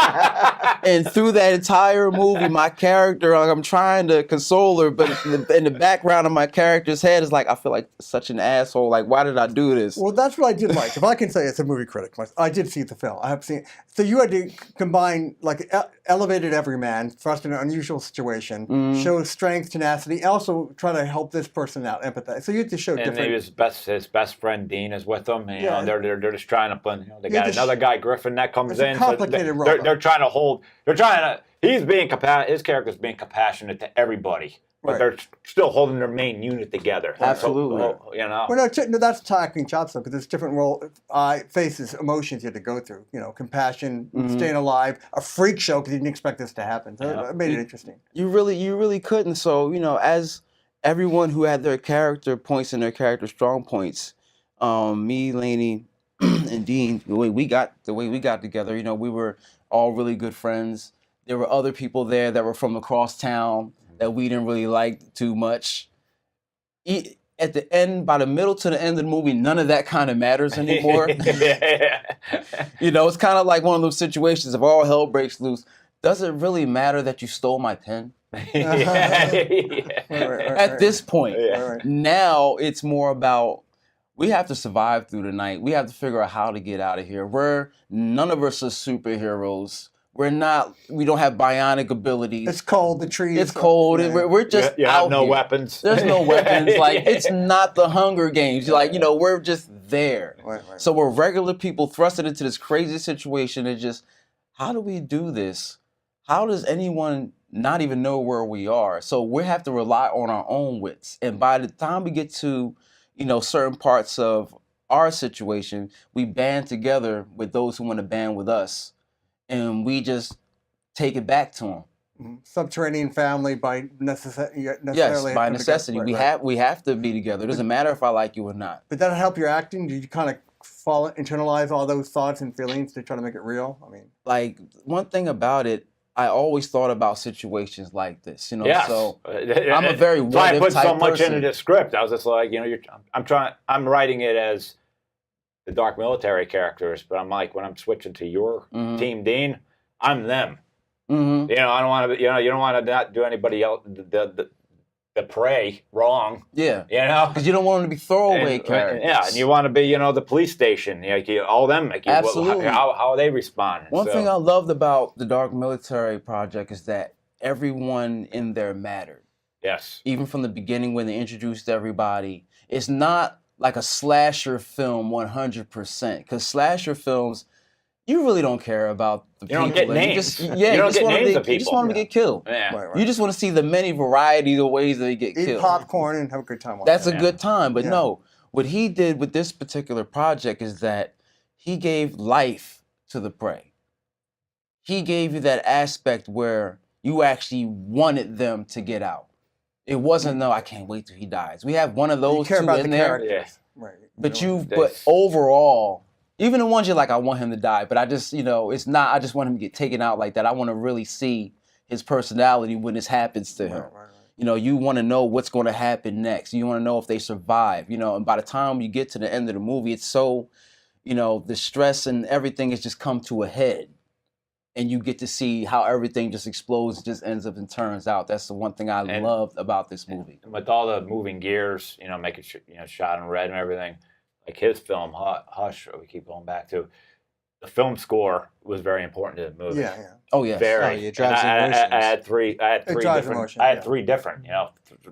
And through that entire movie, my character, like, I'm trying to console her, but in the background of my character's head is like, I feel like such an asshole. Like, why did I do this? Well, that's what I did like. If I can say, it's a movie critic. I did see the film. I have seen it. So you had to combine, like, elevated everyman, thrust in an unusual situation, show strength, tenacity, also try to help this person out, empathize. So you had to show different... And his best friend Dean is with them. And, they're just trying to blend. They got another guy, Griffin, that comes in. It's a complicated role. They're trying to hold. His character's being compassionate to everybody, but they're still holding their main unit together. Absolutely. So, Well, no, that's acting chops, though, because there's different faces, emotions you have to go through. You know, compassion, staying alive, a freak show because you didn't expect this to happen. So it made it interesting. You really couldn't. So, you know, as everyone who had their character points and their character strong points, me, Lainey, and Dean, the way we got together, you know, we were all really good friends. There were other people there that were from across town that we didn't really like too much. At the end, by the middle to the end of the movie, none of that kind of matters anymore. You know, it's kind of like one of those situations of all hell breaks loose. Does it really matter that you stole my pen? At this point, now it's more about, we have to survive through the night. We have to figure out how to get out of here. None of us are superheroes. We don't have bionic abilities. It's cold, the trees. It's cold. Yeah. We're just you out have no here. weapons. There's no weapons. Like, it's not the Hunger Games. Like, you know, we're just there. Right. So we're regular people thrusted into this crazy situation. It's just, how do we do this? How does anyone not even know where we are? So we have to rely on our own wits. And by the time we get to, you know, certain parts of our situation, we band together with those who want to band with us. And we just take it back to them. Subterranean family by necessarily. Yes, by necessity. We have to be together. It doesn't matter if I like you or not. But that help your acting? Did you kind of internalize all those thoughts and feelings to try to make it real? I mean, like, one thing about it, I always thought about situations like this. You know, so I'm a very what if type person. I put so much into the script. I was just like, you know, I'm writing it as the Dark Military characters, but I'm like, when I'm switching to your team, Dean, I'm them. You know, I don't want to. You know, you don't want to not do anybody else the prey wrong. Yeah, you know, because you don't want them to be throwaway characters. Yeah, and you want to be, you know, the police station. Like all them. Like, absolutely. How they respond. One thing I loved about the Dark Military project is that everyone in there mattered. Yes. Even from the beginning when they introduced everybody, it's not like a slasher film 100%, because slasher films, you really don't care about the people. don't get You names. just, You you don't just get want names them of to, you just people. want them to get killed. Yeah. Right. You just want to see the many varieties of ways they get Eat killed. popcorn and have a good time. That's watching a it. good time. But Yeah. no, what he did with this particular project is that he gave life to the prey. He gave you that aspect where you actually wanted them to get out. It wasn't, no, I can't wait till he dies. We have one of You those care two about in the there. characters. Yeah. Right. But overall, even the ones you're like, I want him to die, but I just, it's not, I just want him to get taken out like that. I want to really see his personality when this happens to him. Right. You want to know what's going to happen next. You want to know if they survive, and by the time you get to the end of the movie, it's so, the stress and everything has just come to a head. And you get to see how everything just explodes, just ends up and turns out. That's the one thing I loved about this movie. And with all the moving gears, making shot in red and everything, like his film Hush, we keep going back to, the film score was very important to the movie. Yeah. Oh yeah, Very. It drives emotions. I had three drives different. emotion, I had yeah. three different,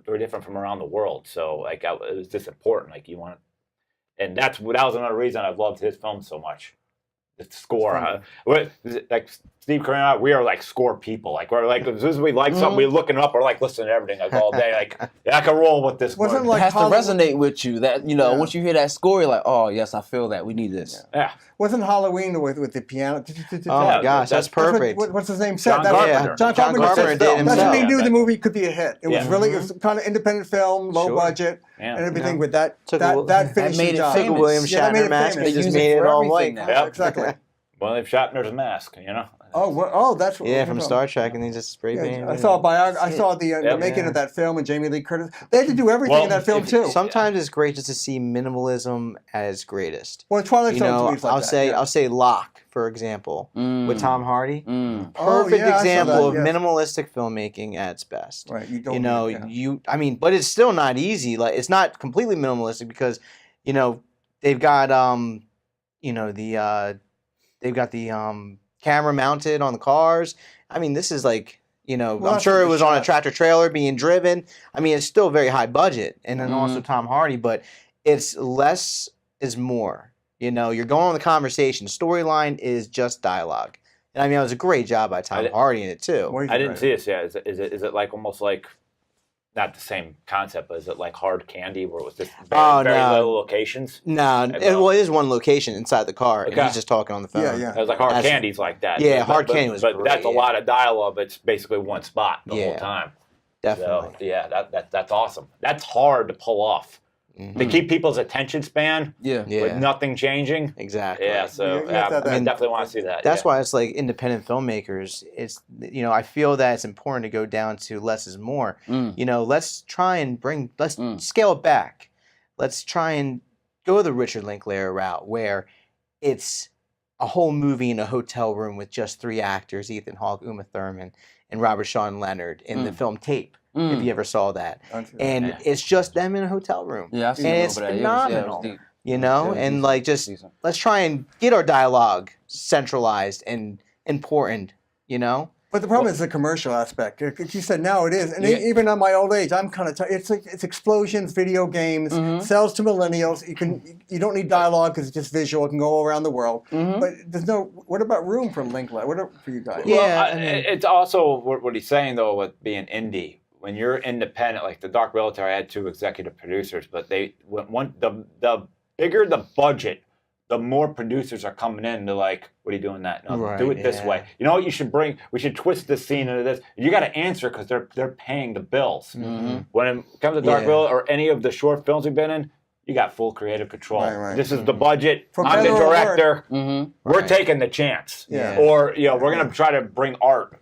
three different from around the world. So like, it was just important. Like you want, and that was another reason I loved his film so much. The score, like Steve Carell and I, we are like score people. Like we're like, as soon as we like something, we're looking it up. We're like listening to everything like all day. Like I can roll with this. Wasn't one. like it has Hollywood- to resonate with you. That once you hear that score, you're like, oh yes, I feel that. We need this. Yeah. Wasn't Halloween with the piano? Oh my gosh, that's perfect. What's his name said? John That- Carpenter. John John Carpenter Carpenter said did that's himself. when he knew Yeah. the movie could be a hit. It was Yeah. really, it was kind of independent film, low Sure. budget, Yeah. and everything Yeah. with that Took that a- that finishing made it job. Took a famous. William Yeah, that made Shatner it mask famous. and They just use made it it for all everything white. now. Yep. Exactly. William Shatner's mask, That's what Yeah, from Star Trek, and they just spray Yeah, painted. I saw I saw the making of that film and Jamie Lee Curtis. They had to do everything in that film too. Sometimes it's great just to see minimalism at its greatest. Well, Twilight Zone to me is like I'll that, say yeah. I'll say Locke, for example, with Tom Hardy. Mm. Oh, Perfect yeah, I saw example that, of yes. minimalistic filmmaking at its best. Right, you don't. Yeah. But it's still not easy. Like it's not completely minimalistic because, they've got they've got the camera mounted on the cars. I mean, this is like, Well, I'm that's sure what it the was on a shot- tractor trailer being driven. I mean, it's still very high budget, and then also Tom Hardy, but it's less is more. You're going on the conversation. Storyline is just dialogue. And I mean, it was a great job by Tom Hardy in it too. Where you I didn't right. see this yet. Is it like almost like, not the same concept, but is it like Hard Candy where it was just very no. little locations? No, it is one location inside the car, and Okay. he's just talking on the phone. Yeah. It was like Hard That's- Candy's like that. Yeah, Hard Candy was But great, that's a yeah. lot of dialogue. It's basically one spot the whole Yeah. time. Definitely. So yeah, that's awesome. That's hard to pull off. To keep people's attention span Yeah. with nothing changing. Exactly. Yeah, so You have to have I that- definitely want to see that. That's why it's like independent filmmakers. It's I feel that it's important to go down to less is more. Let's try and let's scale it back. Let's try and go the Richard Linklater route where it's a whole movie in a hotel room with just 3 actors: Ethan Hawke, Uma Thurman, and Robert Sean Leonard in the film Tape. If you ever saw that, and it's just them in a hotel room. Yeah, I've seen and a it's little bit of that. phenomenal. It was deep. And decent. like just Decent. let's try and get our dialogue centralized and important. But the problem is the commercial aspect. Like you said, now it is, and Yeah. even at my old age, I'm kind of. It's explosions, video games, sells to millennials. You don't need dialogue because it's just visual. It can go all around the world. But there's no. What about room for Linklater? What for you guys? Yeah. Well, I mean- it's also what he's saying though with being indie. When you're independent, like the Dark Military, I had 2 executive producers, but the bigger the budget, the more producers are coming in. They're like, "What are you doing that? No, Right, do it this yeah. way. You know what? You should bring. We should twist this scene into this. You got to answer because they're paying the bills. When it comes to Dark Yeah. Military or any of the short films we've been in, you got full creative control. Right. This is the budget. For I'm the better or worse. director. We're Right. taking the chance. Yeah. Or we're gonna try to bring art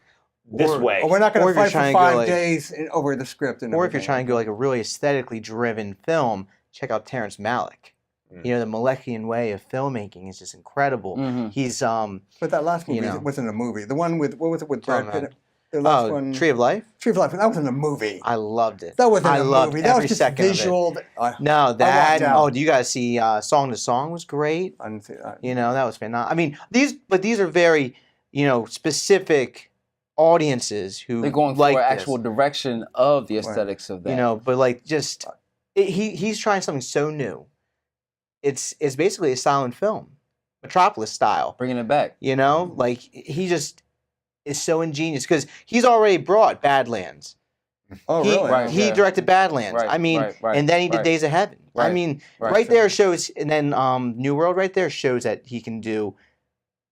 this way. Or we're not going Or to if you're fight for trying to go, 5 like- days over the script. And Or if you're everything. trying to go like a really aesthetically driven film, check out Terrence Malick. The Malikian way of filmmaking is just incredible. He's But that last movie wasn't a movie. The one with what was it with Brad Pitt? The last one, Tree of Life. Tree of Life. That wasn't a movie. I loved it. That wasn't I a loved movie. That every was just second of it. visual. No, that. out. Oh, do you guys see Song to Song was great? I didn't see that. That was fantastic. I mean, these are very specific audiences who They're going like for this. actual direction of the aesthetics of that. But like he's trying something so new. It's basically a silent film. Metropolis style. Bringing it back. You know, like he just is so ingenious because he's already brought Badlands. Oh, really? Right. He Yeah. directed Badlands. Right, I mean, right, and then he did right. Days of Heaven. I Right, mean, right. right there shows, and then New World right there shows that he can do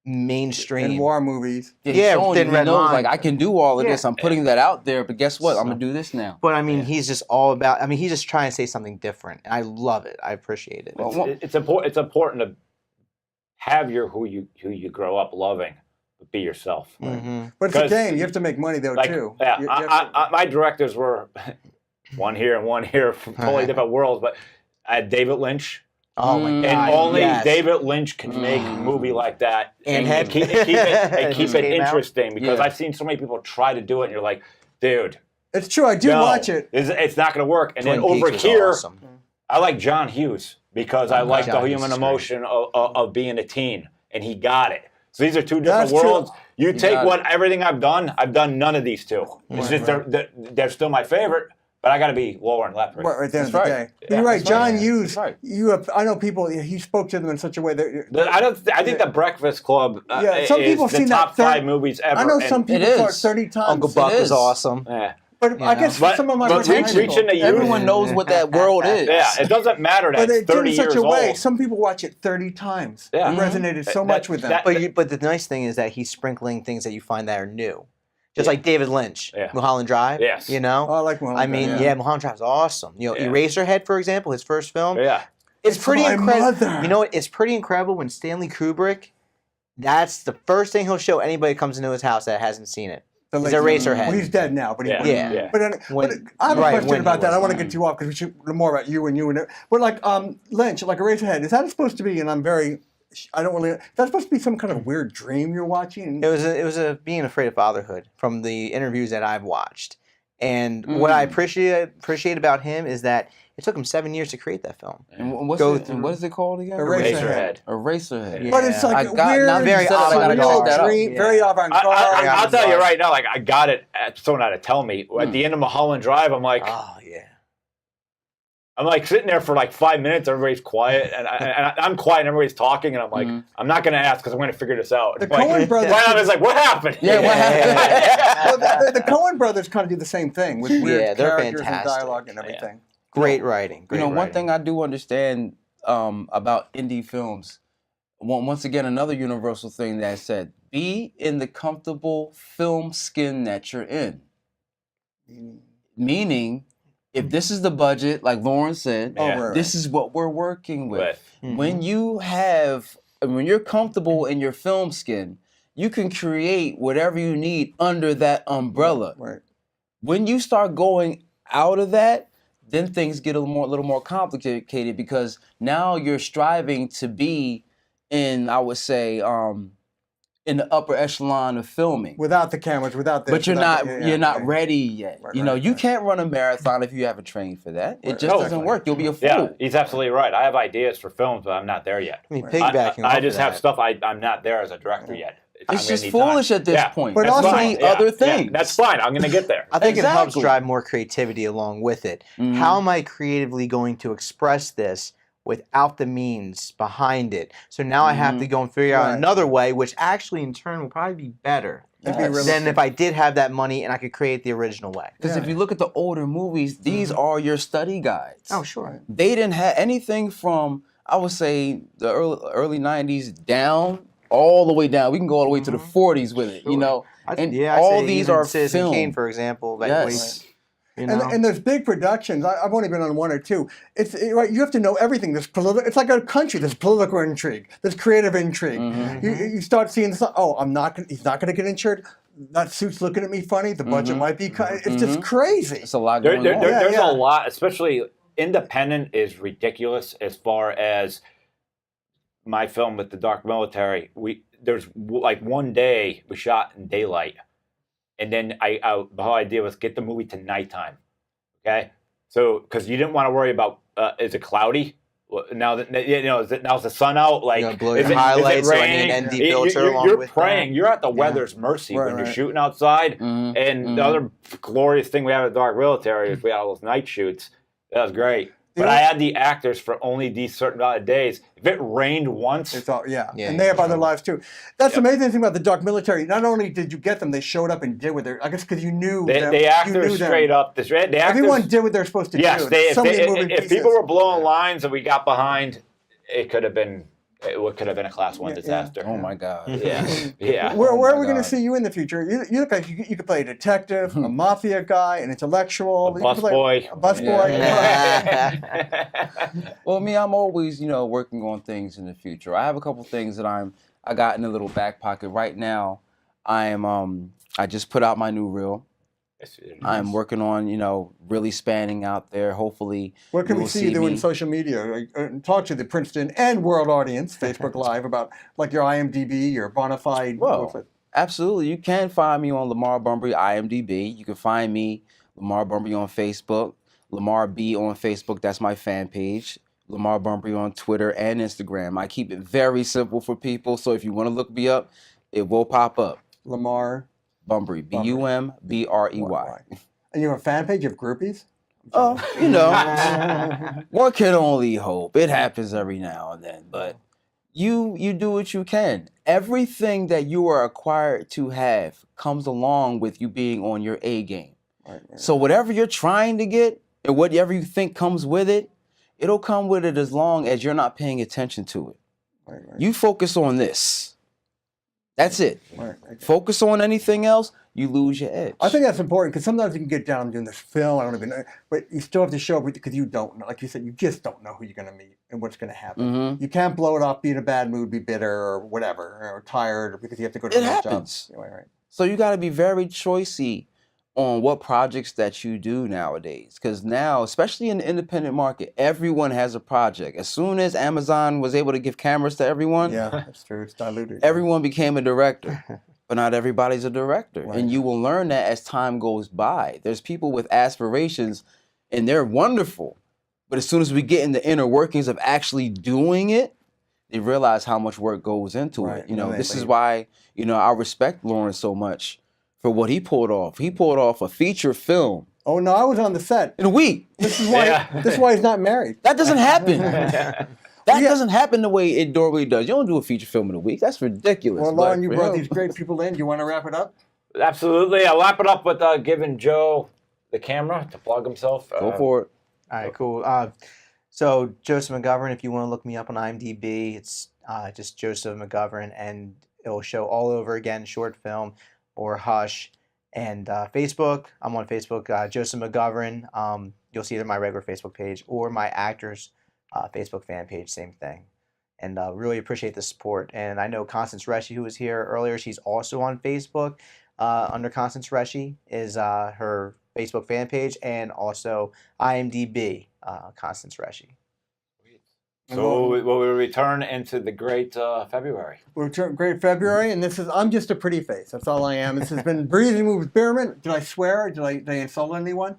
mainstream In war movies. he's Yeah, showing Thin you, Red he knows, Line. like I can do all of Yeah. this. I'm putting that out there, but guess what? I'm gonna do this now. But I mean, he's just all about. I mean, he's just trying to say something different, and I love it. I appreciate it. It's important to have who you grow up loving, but be yourself. Mhm. But it's a 'Cause, game. You have to make money, though, Like, too. yeah, You have to- my directors were one here and one here from totally different worlds. But I had David Lynch, Oh my god! and only yes. David Lynch can make a movie like that And keep it Just came out. interesting. Because Yeah. I've seen so many people try to do it, and you're like, dude, It's true. I do no, watch it. It's not going to work. And Twin then over Peaks was here, awesome. I like John Hughes because I like the John Hughes human is great. emotion of being a teen, and he got it. So these are two different That's true. worlds. You take got everything I've done none of these two. It's just they're still my favorite, but I got to be Loren Lepre. Right at the end of That's the right. day. Yeah, You're right. that's John right. Hughes. That's right. You have. I know people. He spoke to them in such a way that. I think the Breakfast Club Yeah, some is people the seen top that 5 movies ever. I know and- some people It saw it is. 30 times. Uncle Buck It was is. awesome. Yeah. But I guess But- some of my but friends. reaching the youth- Everyone knows what that world is. Yeah, it doesn't matter that But they it's did it 30 in such years a way. old. Some people watch it 30 times. Yeah. It resonated so That- much with them. that- But the nice thing is that he's sprinkling things that you find that are new, just Yeah. like David Lynch, Yeah. Mulholland Drive. Yes. You know. Oh, I like Mulholland I mean, Drive, yeah, Mulholland Drive is awesome. You know, Yeah. Eraserhead, for example, his first film. Yeah. It's It's pretty my incredible. mother. You know what? It's pretty incredible when Stanley Kubrick. That's the first thing he'll show anybody who comes into his house that hasn't seen it. The He's late- Eraserhead. Well, he's dead now, but he Yeah. was. Yeah. But, When- I have a right, question when he about that. I was. want to get you off because we should learn more about you and. But like Lynch, like Eraserhead, is that supposed to be? And I don't really. Is that supposed to be some kind of weird dream you're watching? It was a being afraid of fatherhood from the interviews that I've watched, and what I appreciate about him is that it took him 7 years to create that film. And what is it called again? Eraserhead. Eraserhead. Yeah. But it's like I a got- weird, now very you said it, I gotta avant-garde. check that out. dream, Yeah. very avant-garde. I'll tell you right now, like I got it. Someone had to tell me at the end of Mulholland Drive. I'm like, Oh yeah. I'm like sitting there for like 5 minutes. Everybody's quiet, and I'm quiet, and everybody's talking, and I'm like, I'm not going to ask because I'm going to figure this out. The Like, Coen brothers. right now, it's like, what happened? Yeah, what happened? Well, the Coen brothers kind of do the same thing with weird Yeah, they're characters fantastic. and dialogue and everything. Great writing. Great You know, one writing. thing I do understand about indie films, once again, another universal thing that said, be in the comfortable film skin that you're in. Meaning, if this is the budget, like Lauren said, Yeah. right. this is what we're working with. With. When you're comfortable in your film skin, you can create whatever you need under that umbrella. Right. When you start going out of that, then things get a little more complicated because now you're striving to be in, I would say, in the upper echelon of filming. Without the cameras, without this. But you're without not the- you're not ready yet. Right, you know, right, you right. can't run a marathon if you haven't trained for that. It just No. doesn't work. You'll be a fool. Yeah, he's absolutely right. I have ideas for films, but I'm not there yet. I mean, piggybacking. I off just of have that, stuff I'm not there as a director yet. I'm It's gonna just need foolish time. at this Yeah. point. But That's also- why Yeah, other yeah, things. that's fine. I'm going to get there. I think it helps Exactly. drive more creativity along with it. Mhm. How am I creatively going to express this without the means behind it? So now I have to go and figure out Right. another way, which actually in turn will probably be better It'd be Yes. realistic. than if I did have that money and I could create the original way. Because if you look at the older movies, these are your study guides. Oh, sure. They didn't have anything from, I would say, the early 90s down, all the way down. We can go all the way to the 40s with it, you know. And I'd all say these even are Citizen film. Kane, for example. That Yes. you know? And there's big productions. I've only been on one or two. Right. You have to know everything. There's it's like a country. There's political intrigue. There's creative intrigue. You start seeing this. Oh, he's not going to get insured. That suit's looking at me funny. The budget might be cut. It's just crazy. It's a lot There- going there- on. there- Yeah, there's yeah. a lot, especially independent is ridiculous as far as my film with the Dark Military. There's like one day we shot in daylight, and then the whole idea was get the movie to nighttime. Okay, so because you didn't want to worry about is it cloudy. Well, now that now's the sun out, like You gotta blow is your it highlights, so I need raining? an ND filter along You're with praying. that. You're at the weather's mercy Right, when you're right. shooting outside. Mhm, And mhm. the other glorious thing we have at Dark Military is we had all those night shoots. That was great. But I had the actors for only these certain amount of days. If it rained once, It's all, and they have other lives too. That's the amazing thing about the Dark Military. Not only did you get them, they showed up and did what they're. I guess because you knew them. the actors straight up. The actors, everyone did what they're supposed to do. If people were blowing lines and we got behind, it could have been. It could have been a class 1 disaster. Oh my God. Yeah. Where are we going to see you in the future? You look like you could play a detective, a mafia guy, an intellectual, a busboy. A busboy. Well, me, I'm always, working on things in the future. I have a couple things that I got in a little back pocket right now. I just put out my new reel. I'm working on, really spanning out there. Hopefully, what can we see you doing social media? Talk to the Princeton and world audience, Facebook Live, about like your IMDb, your bona fide. Well, absolutely. You can find me on Lamar Bumbrey IMDb. You can find me, Lamar Bumbrey, on Facebook. Lamar B on Facebook. That's my fan page. Lamar Bumbrey on Twitter and Instagram. I keep it very simple for people. So if you want to look me up, it will pop up. Lamar Bumbrey, Bumbrey. And you have a fan page of groupies? Oh, one can only hope. It happens every now and then, but you do what you can. Everything that you are acquired to have comes along with you being on your A game. Right. So whatever you're trying to get and whatever you think comes with it, it'll come with it as long as you're not paying attention to it. Right. You focus on this. That's it. Right. Focus on anything else, you lose your edge. I think that's important because sometimes you can get down doing this film. I don't even know, but you still have to show up because you don't know. Like you said, you just don't know who you're going to meet and what's going to happen. Mm-hmm. You can't blow it off, be in a bad mood, be bitter or whatever, or tired, or because you have to go to another job. Anyway, right. So you got to be very choicey on what projects that you do nowadays. Because now, especially in the independent market, everyone has a project. As soon as Amazon was able to give cameras to everyone, that's true. It's diluted. Everyone became a director. But not everybody's a director. Right. And you will learn that as time goes by. There's people with aspirations, and they're wonderful. But as soon as we get in the inner workings of actually doing it, they realize how much work goes into it. This is why, I respect Loren so much for what he pulled off. He pulled off a feature film. Oh no, I was on the set in a week. This is why he's not married. That doesn't happen. That doesn't happen the way it normally does. You don't do a feature film in a week. That's ridiculous. Well, Loren, you brought these great people in. Do you want to wrap it up? Absolutely. I'll wrap it up with giving Joe the camera to plug himself. Go for it. All right, cool. So Joseph McGovern, if you want to look me up on IMDb, it's just Joseph McGovern, and it'll show all over again, short film or Hush. And Facebook, I'm on Facebook, Joseph McGovern. You'll see it on my regular Facebook page or my actors' Facebook fan page, same thing. And really appreciate the support. And I know Constance Reshey, who was here earlier, she's also on Facebook. Under Constance Reshey is her Facebook fan page, and also IMDb, Constance Reshey. So will we return into the great February? We'll return great February, and I'm just a pretty face. That's all I am. This has been Breezin with Bierman. Did I swear? Did I insult anyone?